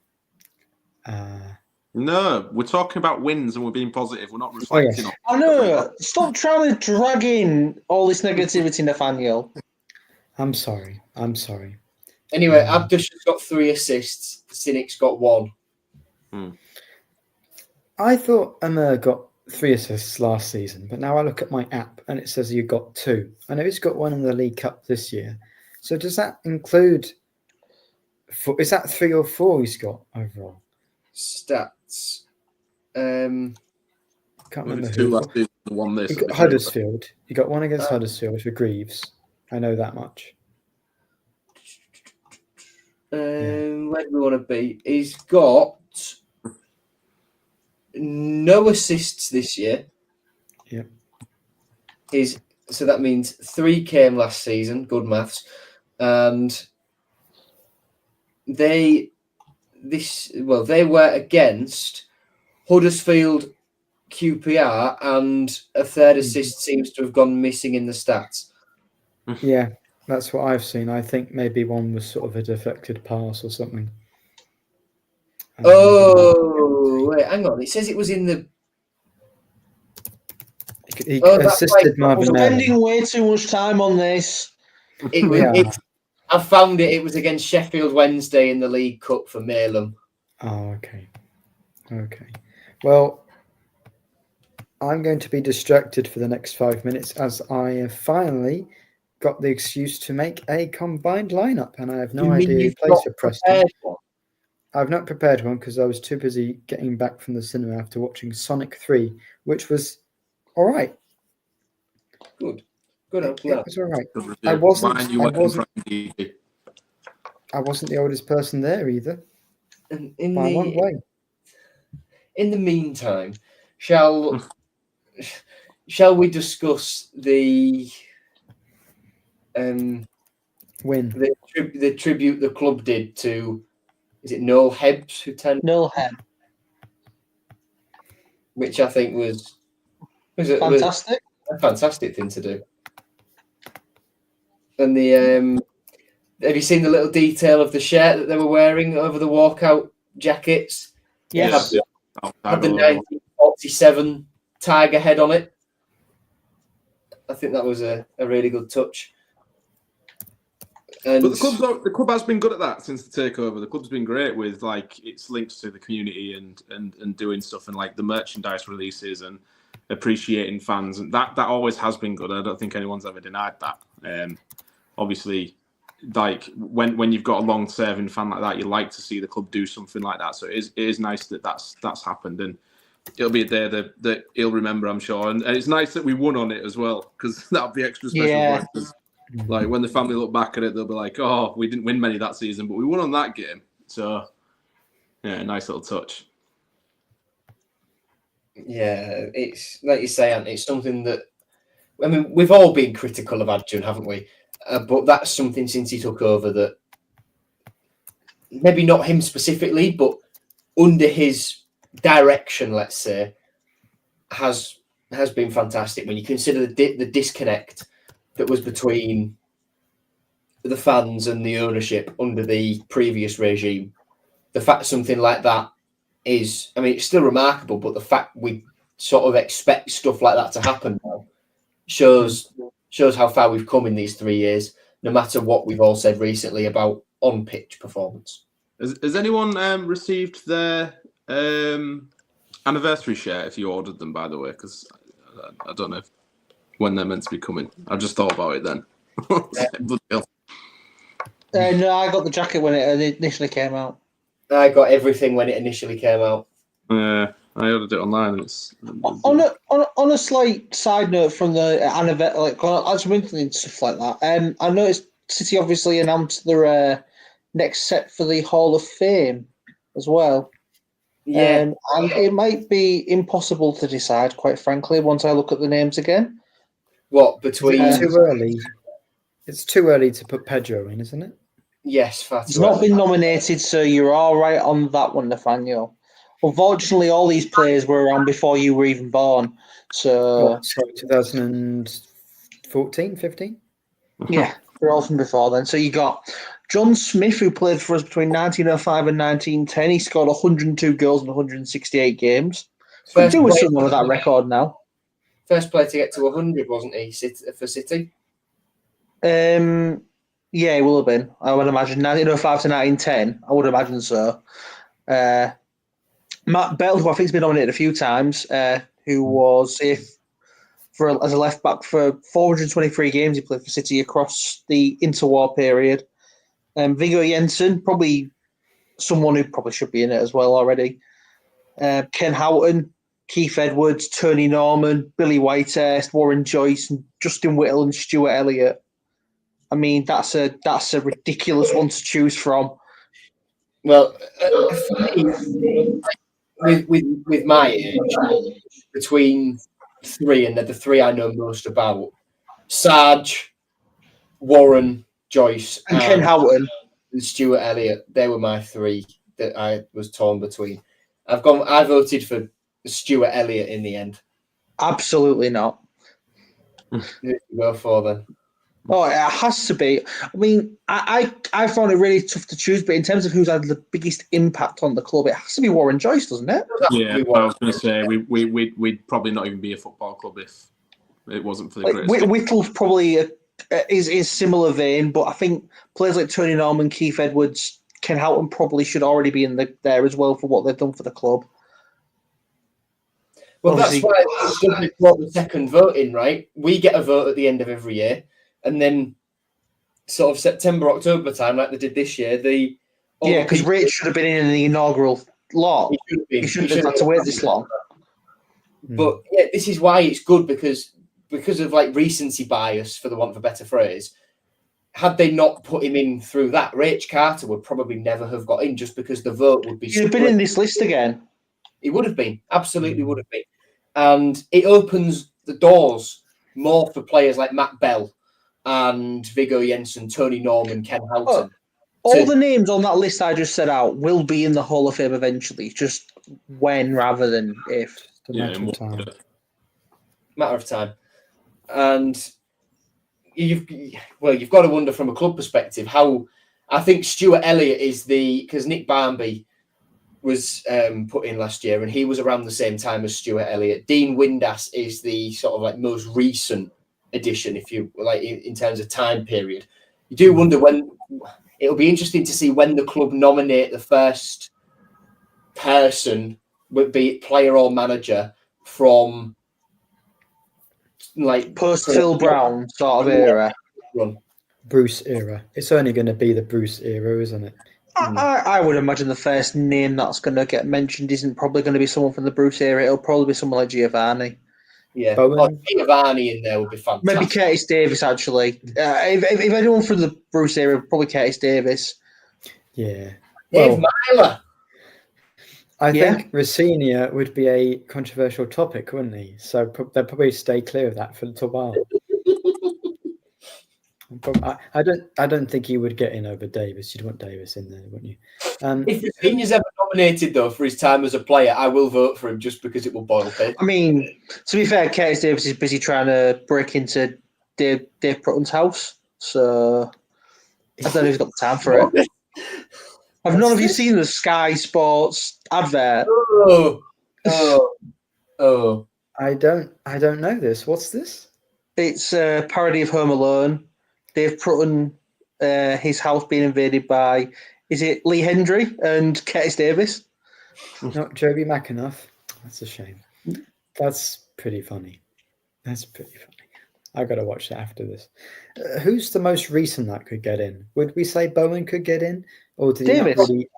Speaker 3: No, we're talking about wins and we're being positive. We're not reflecting on.
Speaker 4: I know. Stop trying to drag in all this negativity, Nathaniel.
Speaker 1: I'm sorry.
Speaker 2: Anyway, Abdush has got 3 assists. Cynic's got 1.
Speaker 1: I thought Amr got 3 assists last season, but now I look at my app and it says you got 2. I know he's got 1 in the League Cup this year. So does that include? Is that 3 or 4 he's got overall?
Speaker 2: Stats.
Speaker 1: Can't remember
Speaker 3: 2
Speaker 1: who.
Speaker 3: last season, 1 this.
Speaker 1: He got Huddersfield. He got 1 against Huddersfield for Greaves, I know that much.
Speaker 2: Where do we want to be? He's got no assists this year.
Speaker 1: Yep.
Speaker 2: So that means 3 came last season. Good maths. And they were against Huddersfield, QPR, and a third assist seems to have gone missing in the stats.
Speaker 1: Yeah, that's what I've seen. I think maybe one was sort of a deflected pass or something.
Speaker 2: Wait, hang on. It says it was in the.
Speaker 1: He
Speaker 2: That's
Speaker 1: assisted
Speaker 2: right.
Speaker 1: Marvin
Speaker 4: We're spending
Speaker 1: Allen.
Speaker 4: way too much time on this.
Speaker 2: It was.
Speaker 1: Yeah.
Speaker 2: I found it. It was against Sheffield Wednesday in the League Cup for Malem.
Speaker 1: Oh, okay. Okay. Well, I'm going to be distracted for the next 5 minutes as I have finally got the excuse to make a combined lineup, and I have no idea who plays for Preston. I've not prepared one because I was too busy getting back from the cinema after watching Sonic 3, which was all right.
Speaker 2: Good.
Speaker 1: It was all right.
Speaker 3: I
Speaker 1: wasn't the oldest person there either.
Speaker 2: And
Speaker 1: By one way.
Speaker 2: In the meantime, shall we discuss the
Speaker 1: win?
Speaker 2: The tribute the club did to, is it Noel Hebbs who turned?
Speaker 4: Noel Hebb.
Speaker 2: Which I think was
Speaker 4: Fantastic.
Speaker 2: a fantastic thing to do. And the have you seen the little detail of the shirt that they were wearing over the walkout jackets?
Speaker 4: Yes.
Speaker 2: Had the 1947 tiger head on it. I think that was a really good touch. And
Speaker 3: but the club has been good at that since the takeover. The club's been great with like its links to the community and doing stuff and like the merchandise releases and appreciating fans, and that always has been good. I don't think anyone's ever denied that. Obviously, like when you've got a long-serving fan like that, you like to see the club do something like that. So it is nice that that's happened, and it'll be a day that he'll remember, I'm sure. And it's nice that we won on it as well, because that'll be extra special.
Speaker 4: Yeah.
Speaker 3: For us. Like when the family look back at it, they'll be like, "Oh, we didn't win many that season, but we won on that game." So, yeah, nice little touch.
Speaker 2: Yeah, it's like you say, Ant, it's something that, I mean, we've all been critical of Adjun, haven't we? But that's something since he took over that maybe not him specifically, but under his direction, let's say, has been fantastic. When you consider the disconnect that was between the fans and the ownership under the previous regime, the fact something like that is, I mean, it's still remarkable, but the fact we sort of expect stuff like that to happen now shows how far we've come in these 3 years, no matter what we've all said recently about on-pitch performance.
Speaker 3: Has anyone received their anniversary share if you ordered them, by the way? Because I don't know when they're meant to be coming. I just thought about it then.
Speaker 4: No, I got the jacket when it initially came out.
Speaker 2: I got everything when it initially came out.
Speaker 3: Yeah, I ordered it online.
Speaker 4: On a slight side note from the anniversary, like and stuff like that. I noticed City obviously announced their next set for the Hall of Fame as well.
Speaker 2: Yeah,
Speaker 4: and it might be impossible to decide, quite frankly, once I look at the names again.
Speaker 2: what between
Speaker 1: It's too early. It's too early to put Pedro in, isn't it?
Speaker 2: yes, far
Speaker 4: He's
Speaker 2: too
Speaker 4: not
Speaker 2: early.
Speaker 4: been nominated, so you're all right on that one, Nathaniel. Unfortunately, all these players were around before you were even born. So,
Speaker 1: 2014, 15?
Speaker 4: yeah, they're all from before then. So you got John Smith, who played for us between 1905 and 1910. He scored 102 goals in 168 games. Could do with someone with that record now.
Speaker 2: First player to get to 100, wasn't he, for City?
Speaker 4: Yeah, it will have been. I would imagine 1905 to 1910. I would imagine so. Matt Bell, who I think has been nominated a few times, who was as a left back for 423 games he played for City across the interwar period. Viggo Jensen, probably someone who probably should be in it as well already. Ken Houghton, Keith Edwards, Tony Norman, Billy Whitehurst, Warren Joyce, and Justin Whittle and Stuart Elliott. I mean, that's a ridiculous one to choose from.
Speaker 2: Well, for me, with my age, between three, and they're the three I know most about: Sarge, Warren, Joyce,
Speaker 4: And Ken Houghton.
Speaker 2: and Stuart Elliott. They were my three that I was torn between. I voted for Stuart Elliott in the end.
Speaker 4: Absolutely not.
Speaker 2: Who did you go for then?
Speaker 4: Oh, it has to be. I mean, I found it really tough to choose, but in terms of who's had the biggest impact on the club, it has to be Warren Joyce, doesn't it?
Speaker 3: Yeah, I was going to say we'd probably not even be a football club if it wasn't for the great.
Speaker 4: Whittle's probably is similar vein, but I think players like Tony Norman, Keith Edwards, Ken Houghton probably should already be in there as well for what they've done for the club.
Speaker 2: Well,
Speaker 4: Obviously,
Speaker 2: that's why it's good to brought the second vote in, right? We get a vote at the end of every year, and then sort of September, October time, like they did this year,
Speaker 4: because Rich should have been in the inaugural lot.
Speaker 2: He
Speaker 4: shouldn't have had to wait this long.
Speaker 2: But yeah, this is why it's good because of like recency bias, for the want of a better phrase. Had they not put him in through that, Rach Carter would probably never have got in, just because the vote would be.
Speaker 4: He'd have been in this list again.
Speaker 2: He would have been, absolutely would have been. And it opens the doors more for players like Matt Bell and Viggo Jensen, Tony Norman, Ken Houghton.
Speaker 4: All the names on that list I just set out will be in the Hall of Fame eventually, just when rather than if.
Speaker 1: Matter of time.
Speaker 2: Matter of time. And you've got to wonder from a club perspective how. I think Stuart Elliott is because Nick Barmby was put in last year, and he was around the same time as Stuart Elliott. Dean Windass is the sort of like most recent addition, if you like, in terms of time period. You do wonder when. It'll be interesting to see when the club nominate the first person, be it player or manager, from like
Speaker 4: post Phil Brown sort of era.
Speaker 1: Bruce era. It's only going to be the Bruce era, isn't it?
Speaker 4: I would imagine the first name that's going to get mentioned isn't probably going to be someone from the Bruce era. It'll probably be someone like Giovanni.
Speaker 2: Yeah, Giovanni in there would be fantastic.
Speaker 4: Maybe Curtis Davis, actually. If anyone from the Bruce era, probably Curtis Davis.
Speaker 1: Yeah.
Speaker 2: Dave Myler.
Speaker 1: I think Rossignol would be a controversial topic, wouldn't he? So they'll probably stay clear of that for a little while. I don't think he would get in over Davis. You'd want Davis in there, wouldn't you?
Speaker 2: If Rossignol's ever nominated, though, for his time as a player, I will vote for him just because it will boil pit.
Speaker 4: I mean, to be fair, Curtis Davis is busy trying to break into Dave Prutton's house, so I don't know if he's got the time for it. Have none of you seen the Sky Sports advert?
Speaker 2: Oh!
Speaker 1: I don't know this. What's this?
Speaker 4: It's a parody of Home Alone. Dave Prutton, his house being invaded by, is it Lee Hendry and Curtis Davis?
Speaker 1: Not Joby McAnuff. That's a shame. That's pretty funny. I've got to watch that after this. Who's the most recent that could get in? Would we say Bowen could get in? Or did
Speaker 4: Davis.
Speaker 1: Really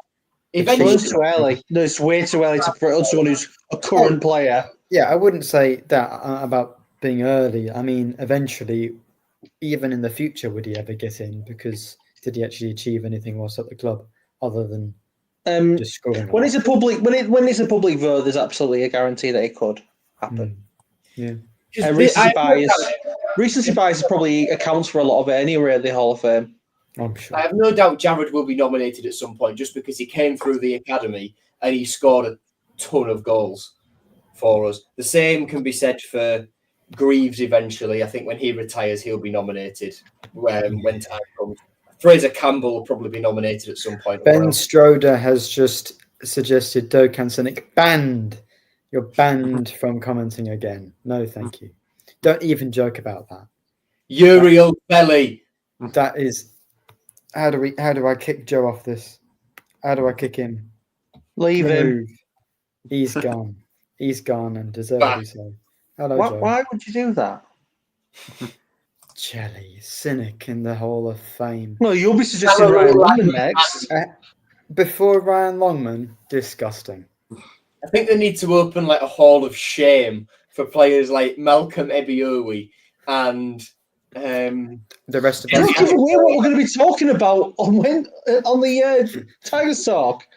Speaker 4: It's too early. No, it's way too early to put on someone who's a current player.
Speaker 1: Yeah, I wouldn't say that about being early. I mean, eventually, even in the future, would he ever get in? Because did he actually achieve anything whilst at the club other than just scoring?
Speaker 4: When it's a public vote, there's absolutely a guarantee that it could happen.
Speaker 1: Yeah.
Speaker 4: Recency bias probably accounts for a lot of it anyway. The Hall of Fame.
Speaker 1: I'm sure.
Speaker 2: I have no doubt Jared will be nominated at some point, just because he came through the academy and he scored a ton of goals for us. The same can be said for Greaves eventually. I think when he retires, he'll be nominated when time comes. Fraser Campbell will probably be nominated at some point.
Speaker 1: Ben Stroder has just suggested Dokan Sinek banned. You're banned from commenting again. No, thank you. Don't even joke about that.
Speaker 2: Uriel Belly.
Speaker 1: That is. How do I kick Joe off this? How do I kick him?
Speaker 4: Leave him.
Speaker 1: He's gone. He's gone and deservedly so. Hello, Joe.
Speaker 4: Why would you do that?
Speaker 1: Jelly, cynic in the Hall of Fame.
Speaker 4: No, you'll be suggesting Ryan Longman next.
Speaker 1: Before Ryan Longman, disgusting.
Speaker 2: I think they need to open like a hall of shame for players like Malcolm Ebiowei and
Speaker 1: The rest of
Speaker 4: Don't
Speaker 1: us.
Speaker 4: give away what we're going to be talking about on the Tigers Talk.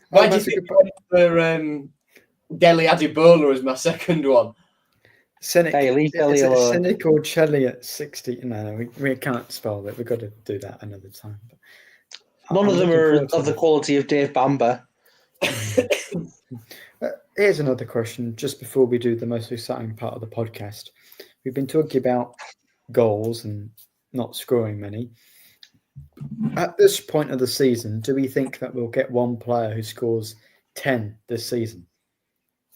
Speaker 2: Why
Speaker 1: Oh,
Speaker 2: do you
Speaker 1: that's a
Speaker 2: think
Speaker 1: good
Speaker 2: I went for Deli Adibola as my second one?
Speaker 1: Cynic.
Speaker 4: Hey, leave Kelly
Speaker 1: Is it
Speaker 4: alone.
Speaker 1: Cynic or Chelly at 60? No, we can't spell it. We've got to do that another time. But
Speaker 4: None
Speaker 1: I'm
Speaker 4: of them
Speaker 1: looking
Speaker 4: are
Speaker 1: forward to
Speaker 4: of the
Speaker 1: this.
Speaker 4: quality of Dave Bamber.
Speaker 1: Here's another question, just before we do the most exciting part of the podcast. We've been talking about goals and not scoring many. At this point of the season, do we think that we'll get one player who scores 10 this season?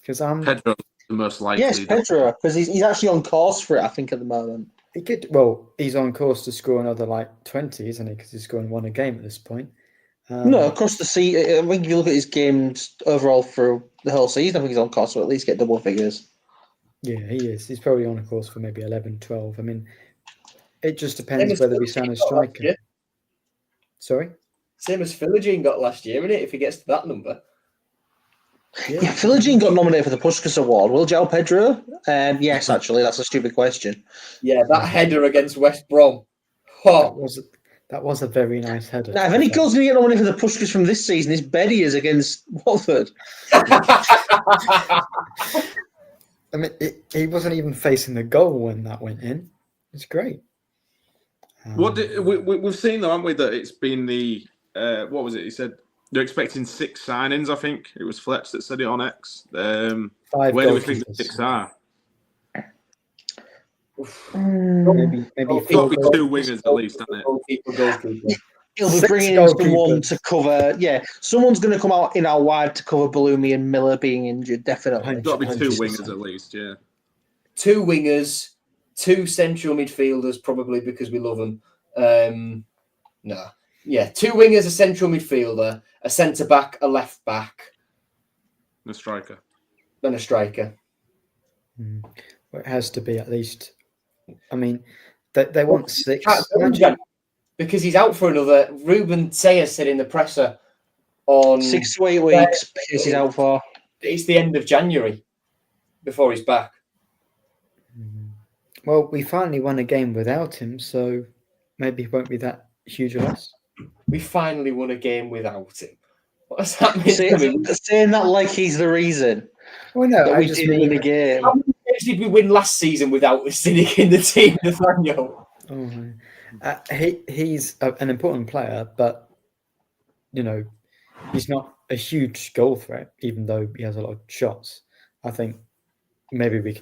Speaker 1: Because
Speaker 3: Pedro's the most likely.
Speaker 4: Yes, Pedro, because he's actually on course for it, I think, at the moment.
Speaker 1: he could. Well, he's on course to score another 20, isn't he? Because he's scoring one a game at this point.
Speaker 4: No, across the season, I think if you look at his games overall for the whole season, I think he's on course to at least get double figures.
Speaker 1: Yeah, he is. He's probably on a course for maybe 11, 12. I mean, it just depends whether we sign a striker. Sorry?
Speaker 2: Same as Philogene got last year, isn't it? If he gets to that number.
Speaker 4: Yeah, Philogene got nominated for the Puskas Award. Will João Pedro? Yes, actually, that's a stupid question.
Speaker 2: Yeah, that header against West Brom. Oh.
Speaker 1: That was a very nice header.
Speaker 4: Now, if any goals going to get nominated for the Puskas from this season, it's Beddy's against Watford.
Speaker 1: I mean, he wasn't even facing the goal when that went in. It's great.
Speaker 3: We've seen though, haven't we, that it's been the what was it? He said they're expecting 6 signings. I think it was Fletch that said it on X.
Speaker 1: 5
Speaker 3: where do we think the 6 are?
Speaker 1: Maybe
Speaker 3: It's
Speaker 1: 4
Speaker 3: got to be 2 wingers at least, hasn't it?
Speaker 2: Goalkeeper.
Speaker 4: He'll be
Speaker 1: 6
Speaker 4: bringing in someone
Speaker 1: goalkeepers.
Speaker 4: to cover. Yeah, someone's going to come out in our wide to cover Balumi and Miller being injured. Definitely.
Speaker 3: It's got to be 2
Speaker 1: 100%.
Speaker 3: wingers at least. Yeah.
Speaker 2: 2 wingers, 2 central midfielders, probably because we love them. No. Yeah, 2 wingers, a central midfielder, a centre back, a left back,
Speaker 3: The striker.
Speaker 2: and a striker.
Speaker 1: Well, it has to be at least. I mean, they want 6.
Speaker 2: Because he's out for another. Ruben Sayers said in the presser on
Speaker 4: 6 to 8 weeks because he's out for.
Speaker 2: It's the end of January before he's back.
Speaker 1: Well, we finally won a game without him, so maybe it won't be that huge a loss.
Speaker 2: We finally won a game without him. What does that mean?
Speaker 4: Saying that like he's the reason.
Speaker 1: Well, no,
Speaker 4: that
Speaker 1: I
Speaker 4: we
Speaker 1: just
Speaker 4: didn't
Speaker 1: mean
Speaker 4: win a game.
Speaker 2: How many games did we win last season without Cynic in the team, Nathaniel?
Speaker 1: He's an important player, but he's not a huge goal threat, even though he has a lot of shots. I think maybe we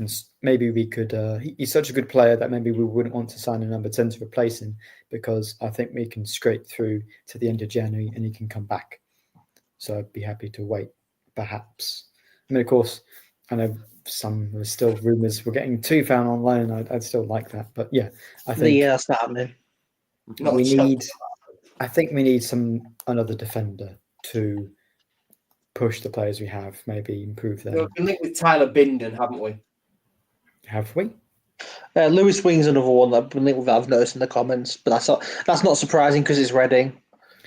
Speaker 1: could. He's such a good player that maybe we wouldn't want to sign a number 10 to replace him, because I think we can scrape through to the end of January and he can come back. So I'd be happy to wait, perhaps. I mean, of course, I know there's still rumours we're getting 2 found on loan. I'd still like that, but yeah, I think
Speaker 4: that's not happening.
Speaker 1: we need another defender to push the players we have, maybe improve them.
Speaker 2: We've been linked with Tyler Binden, haven't we?
Speaker 1: Have we?
Speaker 4: Lewis Wing's another one that I've noticed in the comments, but that's not surprising because it's Reading.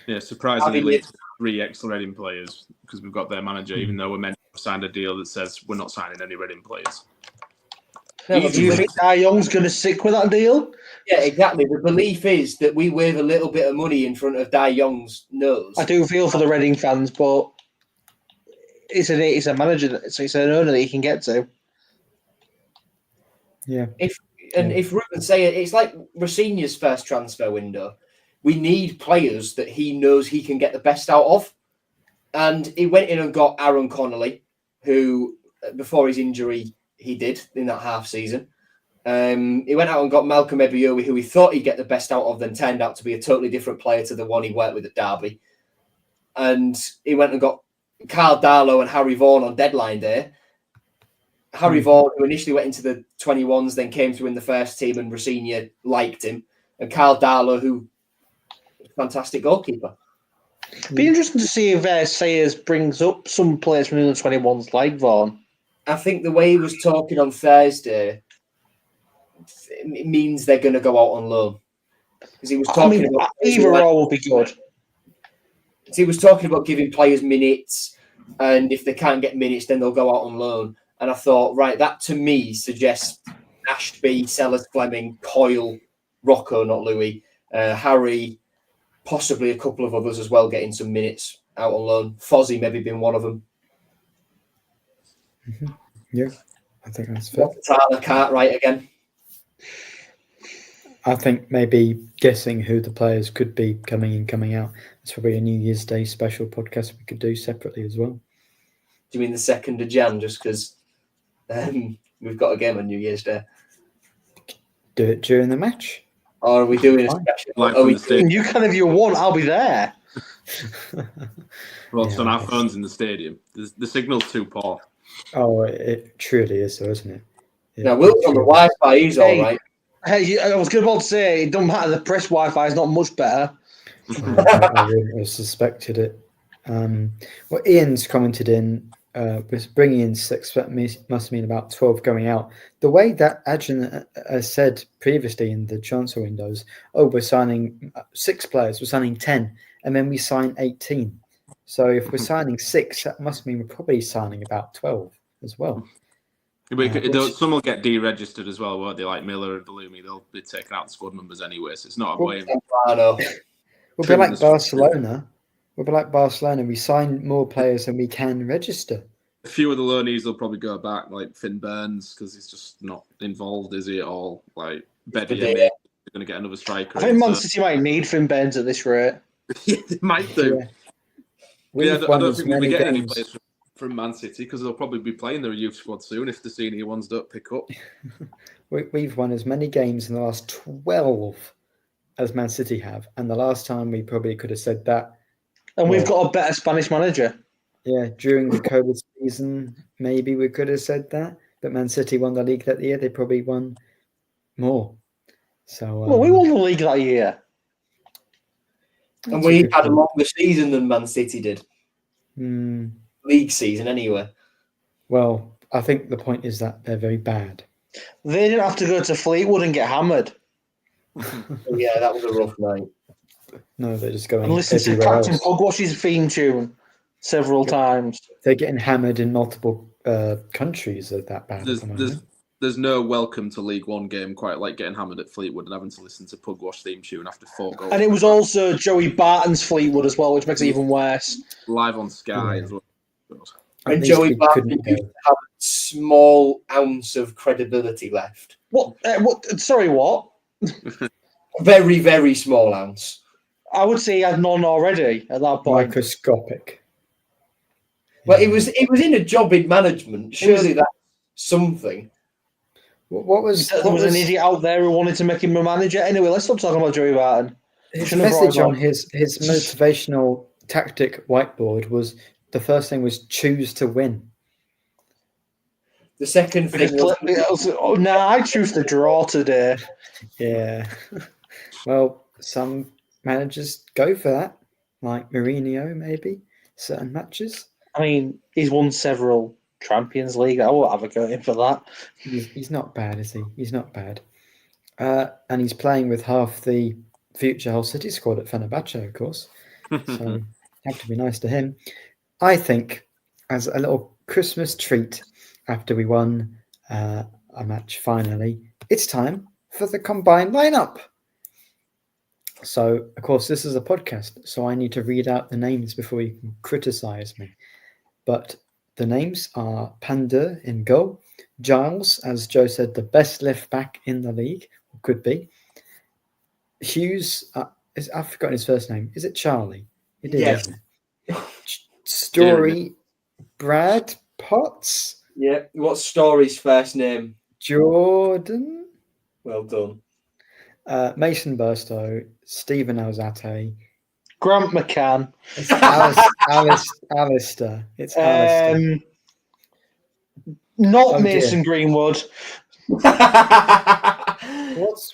Speaker 3: Yeah, surprisingly linked to 3 ex-Reading players because we've got their manager, even though we're meant to have signed a deal that says we're not signing any Reading players.
Speaker 4: Do you think Dai Young's going to stick with that deal?
Speaker 2: Yeah, exactly. The belief is that we wave a little bit of money in front of Dai Young's nose.
Speaker 4: I do feel for the Reading fans, but it's a manager, so it's an owner that he can get to.
Speaker 1: Yeah.
Speaker 2: If Ruben say it's like Rossinia's first transfer window, we need players that he knows he can get the best out of. And he went in and got Aaron Connolly, who before his injury he did in that half season. He went out and got Malcolm Ebiyobi, who he thought he'd get the best out of, then turned out to be a totally different player to the one he worked with at Derby. And he went and got Carl Darlow and Harry Vaughan on deadline day. Harry Vaughan, who initially went into the 21s, then came through in the first team, and Rossinia liked him. And Carl Darlow, who was a fantastic goalkeeper.
Speaker 4: Be interesting to see if Sayers brings up some players from the 21s like Vaughan.
Speaker 2: I think the way he was talking on Thursday, it means they're going to go out on loan. Because he was talking about
Speaker 4: either or will be good.
Speaker 2: He was talking about giving players minutes, and if they can't get minutes, then they'll go out on loan. And I thought, right, that to me suggests Ashby, Sellers, Fleming, Coyle, Rocco, not Louis, Harry, possibly a couple of others as well, getting some minutes out on loan. Fozzie maybe being one of them.
Speaker 1: Yeah, I think that's fair.
Speaker 2: Tyler Cartwright again.
Speaker 1: I think maybe guessing who the players could be coming in, coming out. It's probably a New Year's Day special podcast we could do separately as well.
Speaker 2: Do you mean the 2nd of Jan? Just because we've got a game on New Year's Day.
Speaker 1: Do it during the match.
Speaker 2: Or are we doing a
Speaker 1: Fine.
Speaker 2: special?
Speaker 3: Like
Speaker 2: Are
Speaker 3: from
Speaker 2: we
Speaker 3: the stadium.
Speaker 4: You can if you want. I'll be there.
Speaker 3: Well, it's
Speaker 1: Yeah,
Speaker 3: on
Speaker 1: I
Speaker 3: our
Speaker 1: guess.
Speaker 3: phones in the stadium. The signal's too poor.
Speaker 1: Oh, it truly is, though, isn't it?
Speaker 2: Now, Will's on the Wi-Fi. He's all
Speaker 4: Hey.
Speaker 2: right.
Speaker 4: Hey, I was about to say, it don't matter. The press Wi-Fi is not much better.
Speaker 1: I wouldn't have suspected it. Well, Ian's commented in, was bringing in 6, that must mean about 12 going out. The way that Adrian said previously in the transfer windows, we're signing 6 players, we're signing 10, and then we sign 18. So if we're signing 6, that must mean we're probably signing about 12 as well.
Speaker 3: Some will get deregistered as well, won't they? Like Miller and Bellumi, they'll be taking out the squad numbers anyway, so it's not a way.
Speaker 2: I know.
Speaker 1: We'll be like Barcelona. We sign more players than we can register.
Speaker 3: A few of the loanees will probably go back, like Finn Burns, because he's just not involved, is he, at all? Like, Betty and they're going to get another striker.
Speaker 4: I think Man City might need Finn Burns at this rate.
Speaker 3: Yeah, they might do.
Speaker 1: Yeah.
Speaker 3: I don't think we'll be getting any players from Man City, because they'll probably be playing their youth squad soon if the senior ones don't pick up.
Speaker 1: We've won as many games in the last 12 as Man City have, and the last time we probably could have said that.
Speaker 4: And we've got a better Spanish manager.
Speaker 1: Yeah, during the COVID season, maybe we could have said that. But Man City won the league that year. They probably won more. So
Speaker 4: Well, we won the league that year.
Speaker 2: And we had a longer season than Man City did. League season, anyway.
Speaker 1: Well, I think the point is that they're very bad.
Speaker 4: They didn't have to go to Fleetwood and get hammered.
Speaker 2: Yeah, that was a rough night.
Speaker 1: No, they're just going
Speaker 4: And listen to
Speaker 1: everywhere
Speaker 4: Captain
Speaker 1: else.
Speaker 4: Pugwash's theme tune several times.
Speaker 1: They're getting hammered in multiple countries at that bad. at the moment.
Speaker 3: There's no welcome to League One game quite like getting hammered at Fleetwood and having to listen to Pugwash theme tune after 4 goals.
Speaker 4: And it was also Joey Barton's Fleetwood as well, which makes it even worse.
Speaker 3: Live on Sky as well.
Speaker 1: At
Speaker 2: And
Speaker 1: least
Speaker 2: Joey
Speaker 1: we
Speaker 2: Barton
Speaker 1: couldn't
Speaker 2: used
Speaker 1: go.
Speaker 2: to have a small ounce of credibility left.
Speaker 4: What? Sorry, what?
Speaker 2: Very, very small ounce.
Speaker 4: I would say he had none already at that point.
Speaker 1: Microscopic.
Speaker 2: Well, it was in a job in management. Surely that's something.
Speaker 1: What was
Speaker 4: There was an idiot out there who wanted to make him a manager. Anyway, let's stop talking about Joey Barton.
Speaker 1: his
Speaker 4: Shouldn't have brought
Speaker 1: message
Speaker 4: him
Speaker 1: on
Speaker 4: on.
Speaker 1: his motivational tactic whiteboard was the first thing was choose to win.
Speaker 2: The second thing was
Speaker 4: I choose to draw today.
Speaker 1: Yeah. Well, some managers go for that, like Mourinho, maybe certain matches.
Speaker 4: I mean, he's won several Champions League. I won't advocate him for that.
Speaker 1: He's not bad, is he? He's not bad. And he's playing with half the future Hull City squad at Fenerbahce, of course. So have to be nice to him. I think as a little Christmas treat after we won a match finally, it's time for the combined lineup. So, of course, this is a podcast, so I need to read out the names before you can criticize me. But the names are Pandur in goal, Giles, as Joe said, the best left back in the league, or could be. Hughes, I've forgotten his first name. Is it Charlie? It is.
Speaker 2: Yes.
Speaker 1: Isn't it? Story, Brad Potts,
Speaker 2: Yeah. What's Story's first name?
Speaker 1: Jordan,
Speaker 2: Well done.
Speaker 1: Mason Burstow, Stephen Alzate,
Speaker 4: Grant McCann.
Speaker 1: it's Alistair. It's Alistair.
Speaker 4: Not
Speaker 1: Oh, dear.
Speaker 4: Mason Greenwood.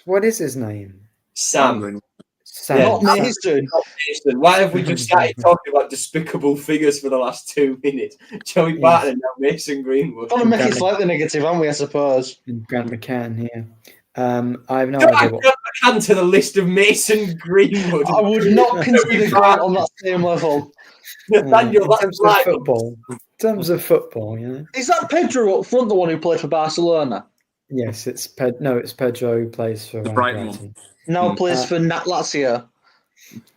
Speaker 1: What is his name?
Speaker 2: Sam.
Speaker 1: Sam.
Speaker 4: Not
Speaker 2: Sam.
Speaker 4: Mason.
Speaker 2: Jason. Why have we just started talking about despicable figures for the last 2 minutes? Joey Barton and now Mason Greenwood.
Speaker 4: Trying to make it slightly negative, aren't we, I suppose?
Speaker 1: And Grant McCann here. I have no
Speaker 2: Add
Speaker 1: idea what.
Speaker 2: Grant McCann to the list of Mason Greenwood.
Speaker 4: I would not consider Grant on that same level.
Speaker 2: Nathaniel,
Speaker 1: in
Speaker 2: that's
Speaker 1: terms of
Speaker 2: right.
Speaker 1: football. In terms of football, you know.
Speaker 4: Is that Pedro up front, the one who played for Barcelona?
Speaker 1: Yes, it's Pedro who plays for
Speaker 3: The Brighton one.
Speaker 1: Brighton.
Speaker 4: Now plays for Lazio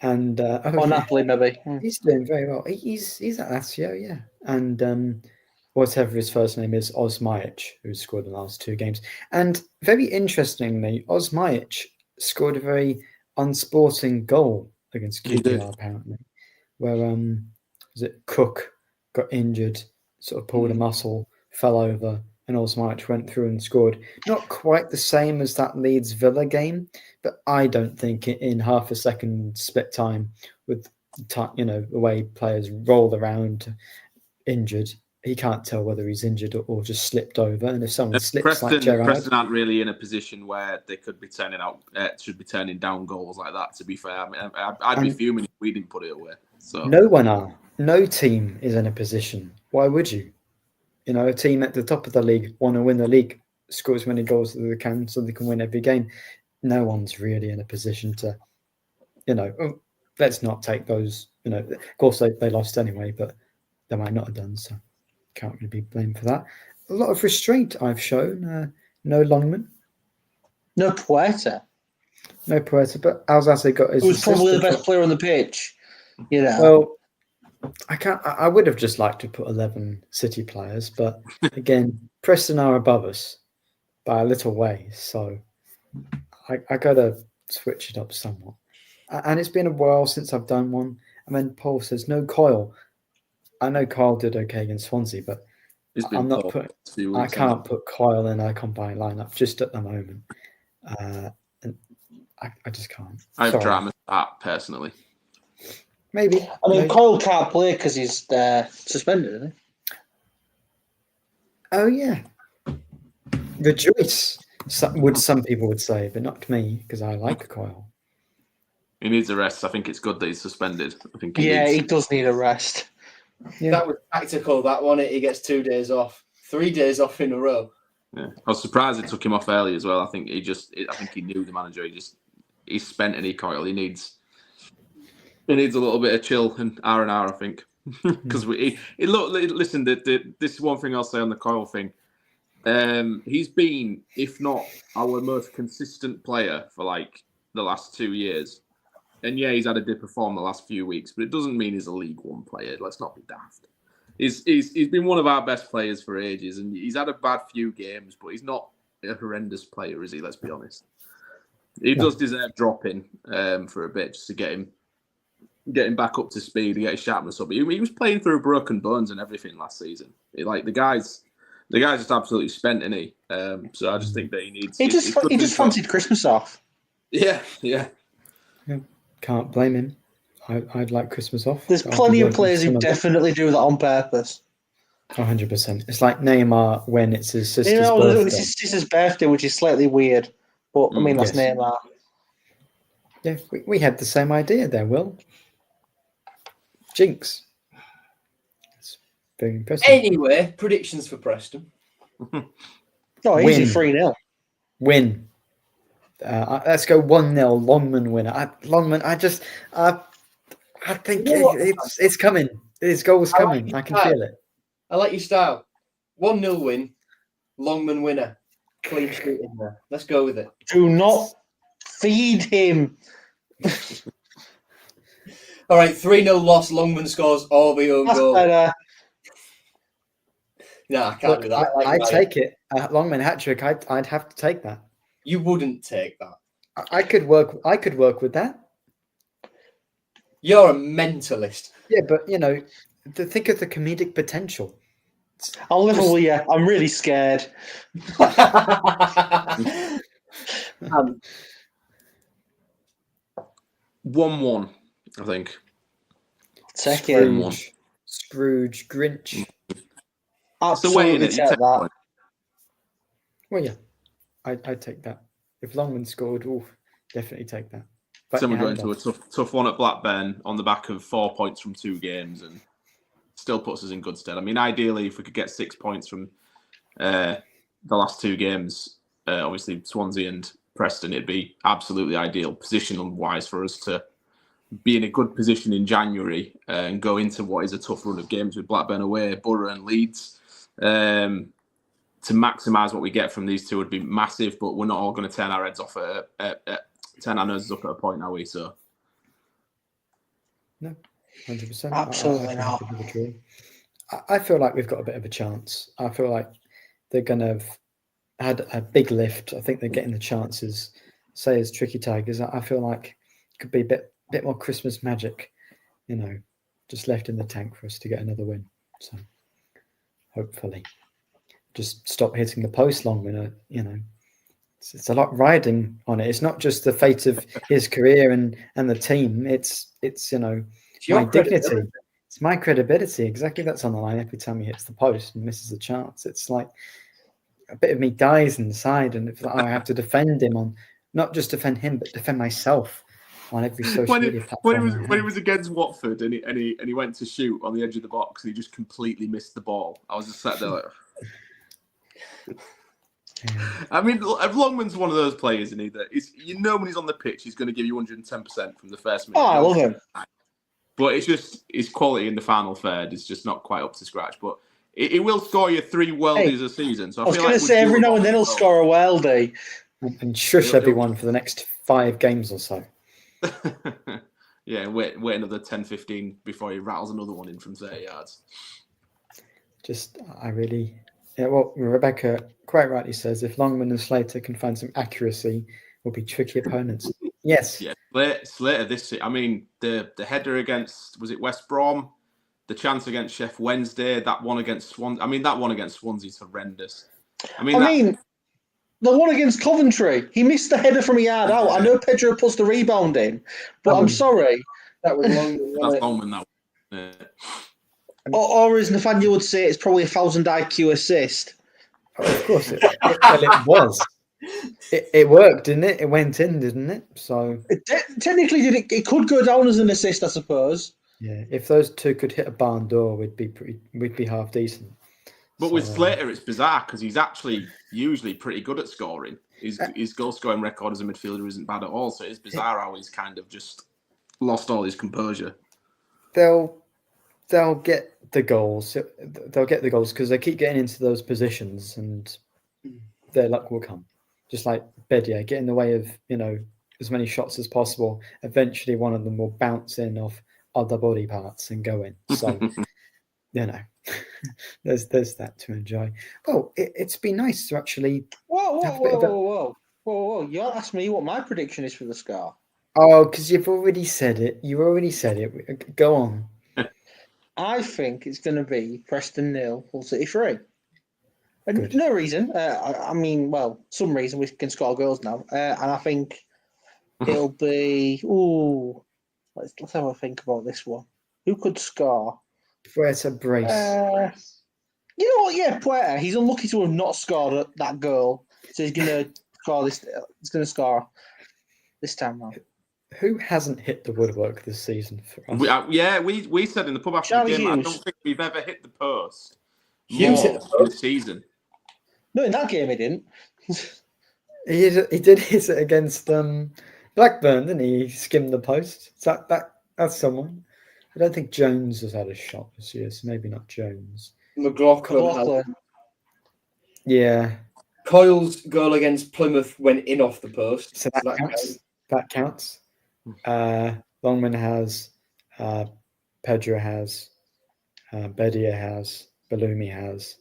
Speaker 1: and
Speaker 4: or Napoli, maybe.
Speaker 1: he's doing very well. He's at Lazio, yeah, and whatever his first name is, Osmajic, who scored the last 2 games. And very interestingly, Osmajic scored a very unsporting goal against QPR, apparently, where was it Cook got injured, sort of pulled a muscle, fell over, and Osmajic went through and scored. Not quite the same as that Leeds Villa game, but I don't think in half a second split time with the way players roll around injured, he can't tell whether he's injured or just slipped over. And if someone slips like Gerrard,
Speaker 3: Preston aren't really in a position where they could be should be turning down goals like that. To be fair, I mean, I'd be fuming if we didn't put it away. So
Speaker 1: no team is in a position. Why would you? A team at the top of the league want to win the league, score as many goals as they can so they can win every game. No one's really in a position to, let's not take those. Of course they lost anyway, but they might not have done, so can't really be blamed for that. A lot of restraint I've shown. No Longman.
Speaker 4: No Puerta.
Speaker 1: No Puerta, but Alsace got his
Speaker 4: Who's probably the best player on the pitch.
Speaker 1: Well, I would have just liked to put 11 City players, but again, Preston are above us by a little way, so I got to switch it up somewhat. And it's been a while since I've done one. I mean, Paul says no Coyle. I know Kyle did okay against Swansea, but I can't put Kyle in a combined lineup just at the moment. And I just can't.
Speaker 3: I have drama with that personally.
Speaker 1: Maybe.
Speaker 4: I mean, Kyle can't play because he's suspended, isn't he?
Speaker 1: Oh, yeah. Rejoice, some people would say, but not me, because I like Kyle.
Speaker 3: He needs a rest. I think it's good that he's suspended. I think
Speaker 4: he does need a rest.
Speaker 2: Yeah. That was tactical, that one. He gets 2 days off. 3 days off in a row.
Speaker 3: Yeah. I was surprised it took him off early as well. I think he knew the manager. He's spent any Coyle. He needs a little bit of chill and R&R, I think. Because listen, this is one thing I'll say on the Coyle thing. He's been, if not our most consistent player for like the last 2 years. And yeah, he's had a dip of form the last few weeks, but it doesn't mean he's a League One player. Let's not be daft. He's been one of our best players for ages, and he's had a bad few games, but he's not a horrendous player, is he? Let's be honest. He does deserve dropping for a bit just to get him back up to speed, to get his sharpness up. He was playing through broken bones and everything last season. The guy's just absolutely spent, isn't he? So I just think that he needs.
Speaker 4: He just fancied Christmas off.
Speaker 3: Yeah.
Speaker 1: Can't blame him. I'd like Christmas off.
Speaker 4: There's plenty of players who definitely do that on purpose.
Speaker 1: 100%. It's like Neymar when it's his sister's birthday.
Speaker 4: It's his sister's birthday, which is slightly weird. But, I mean, that's Neymar.
Speaker 1: Yeah, we had the same idea there, Will. Jinx. It's very impressive.
Speaker 2: Anyway, predictions for Preston.
Speaker 4: Easy 3-0.
Speaker 1: Win. Let's go 1-0 Longman winner. Longman, I think it's coming. His goal's coming. I can feel it.
Speaker 2: I like your style. 1-0 win, Longman winner. Clean sheet in there. Let's go with it.
Speaker 4: Do not feed him.
Speaker 2: All right, 3-0 loss. Longman scores all the own goal. No, I can't do that.
Speaker 1: I'd take it. Longman hat-trick, I'd have to take that.
Speaker 2: You wouldn't take that.
Speaker 1: I could work with that.
Speaker 2: You're a mentalist.
Speaker 1: Yeah, but to think of the comedic potential.
Speaker 4: I'll level with you. I'm really scared.
Speaker 3: 1-1, I think.
Speaker 4: Second.
Speaker 1: Scrooge, Grinch.
Speaker 4: Absolutely take that.
Speaker 1: Well, yeah. I'd take that. If Longman scored, definitely take that.
Speaker 3: Someone going to a tough one at Blackburn on the back of 4 points from 2 games and still puts us in good stead. I mean, ideally, if we could get 6 points from the last 2 games, obviously Swansea and Preston, it'd be absolutely ideal positional-wise for us to be in a good position in January and go into what is a tough run of games with Blackburn away, Borough and Leeds. To maximise what we get from these two would be massive, but we're not all going to turn our heads off at 10 Annas is up at a point, are we? So
Speaker 1: No, 100%.
Speaker 4: Absolutely
Speaker 1: I
Speaker 4: not.
Speaker 1: think it's a draw. I feel like we've got a bit of a chance. I feel like they're going to have had a big lift. I think they're getting the chances. Say as Tricky Tigers, I feel like it could be a bit more Christmas magic, just left in the tank for us to get another win. So hopefully, just stop hitting the post long winner. It's a lot riding on it. It's not just the fate of his career and the team. It's
Speaker 2: It's
Speaker 1: my
Speaker 2: your
Speaker 1: dignity.
Speaker 2: credibility.
Speaker 1: It's my credibility. Exactly, that's on the line every time he hits the post and misses a chance. It's like a bit of me dies inside, and it's like, I have to defend him on not just defend him, but defend myself on every social media platform.
Speaker 3: when he was against Watford and he went to shoot on the edge of the box and he just completely missed the ball. I was just sat there like. I mean, Longman's one of those players, isn't he? That when he's on the pitch, he's going to give you 110% from the first minute.
Speaker 4: Oh, I love him.
Speaker 3: But it's just his quality in the final third is just not quite up to scratch. But he will score you 3 worldies a season. So
Speaker 4: I was going to say every now and then he'll score a worldie.
Speaker 1: And shush everyone for the next 5 games or so.
Speaker 3: Yeah, wait another 10, 15 before he rattles another one in from 30 yards.
Speaker 1: Well, Rebecca quite rightly says if Longman and Slater can find some accuracy, will be tricky opponents. Yes.
Speaker 3: Yeah, Slater this. I mean, the header against, was it West Brom? The chance against Sheff Wednesday. That one against Swansea. I mean, that one against Swansea is horrendous. I mean,
Speaker 4: the one against Coventry, he missed the header from a yard out. I know Pedro puts the rebound in, but I'm sorry.
Speaker 2: That was Longman.
Speaker 3: That's Longman. That one.
Speaker 4: Or as Nathaniel would say, it's probably 1,000 IQ assist.
Speaker 1: Oh, of course, it was. It worked, didn't it? It went in, didn't it? So
Speaker 4: technically, it could go down as an assist, I suppose.
Speaker 1: Yeah, if those two could hit a barn door, we'd be half decent.
Speaker 3: But with Slater, it's bizarre because he's actually usually pretty good at scoring. His goal scoring record as a midfielder isn't bad at all. So it's bizarre how he's kind of just lost all his composure.
Speaker 1: They'll get the goals. They'll get the goals because they keep getting into those positions, and their luck will come. Just like Bedier, get in the way of as many shots as possible. Eventually, one of them will bounce in off other body parts and go in. So there's that to enjoy. Well, it's been nice to actually.
Speaker 4: Whoa! You asked me what my prediction is for the score.
Speaker 1: Oh, because you've already said it. Go on.
Speaker 4: I think it's going to be Preston 0, Hull City 3. And
Speaker 1: Good.
Speaker 4: no reason. Some reason we can score goals now. And I think it'll be. Let's have a think about this one. Who could score?
Speaker 1: Puerta brace.
Speaker 4: You know what? Yeah, Puerta. He's unlucky to have not scored that goal, so he's going to score this. He's going to score this time round.
Speaker 1: Who hasn't hit the woodwork this season for us?
Speaker 3: We said in the pub after
Speaker 4: Charlie
Speaker 3: the game,
Speaker 4: Hughes.
Speaker 3: I don't think we've ever hit the post.
Speaker 2: Hughes hit the
Speaker 3: in the season.
Speaker 4: No, in that game he didn't.
Speaker 1: He did hit it against Blackburn, didn't he? He skimmed the post. So that's someone. I don't think Jones has had a shot this year, so maybe not Jones.
Speaker 2: McLaughlin.
Speaker 1: Yeah.
Speaker 2: Coyle's goal against Plymouth went in off the post.
Speaker 1: So that counts. That counts. Longman has, Pedro has, Bedier has, Bellumi has.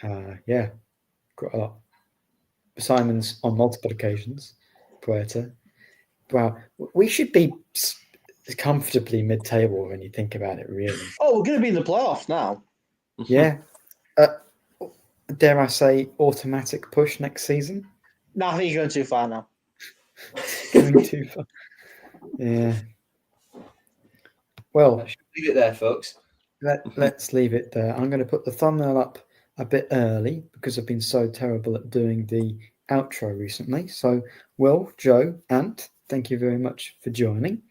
Speaker 1: Quite a lot. Simon's on multiple occasions. Puerta. Wow, we should be comfortably mid-table when you think about it, really.
Speaker 4: Oh, we're going to be in the playoffs now.
Speaker 1: Yeah. Dare I say automatic push next season?
Speaker 4: No, I think you're going too far now.
Speaker 1: Going too far. Yeah. Well,
Speaker 2: Leave it there, folks.
Speaker 1: let's leave it there. I'm going to put the thumbnail up a bit early because I've been so terrible at doing the outro recently. So, Will, Joe, Ant, thank you very much for joining.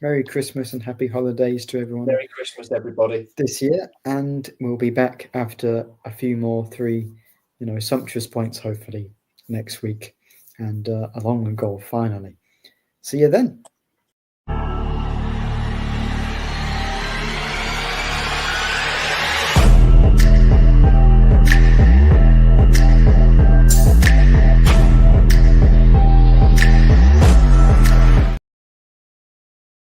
Speaker 1: Merry Christmas and happy holidays to everyone.
Speaker 2: Merry Christmas, everybody.
Speaker 1: This year, and we'll be back after a few more 3, sumptuous points, hopefully next week, and a long goal finally. See you then.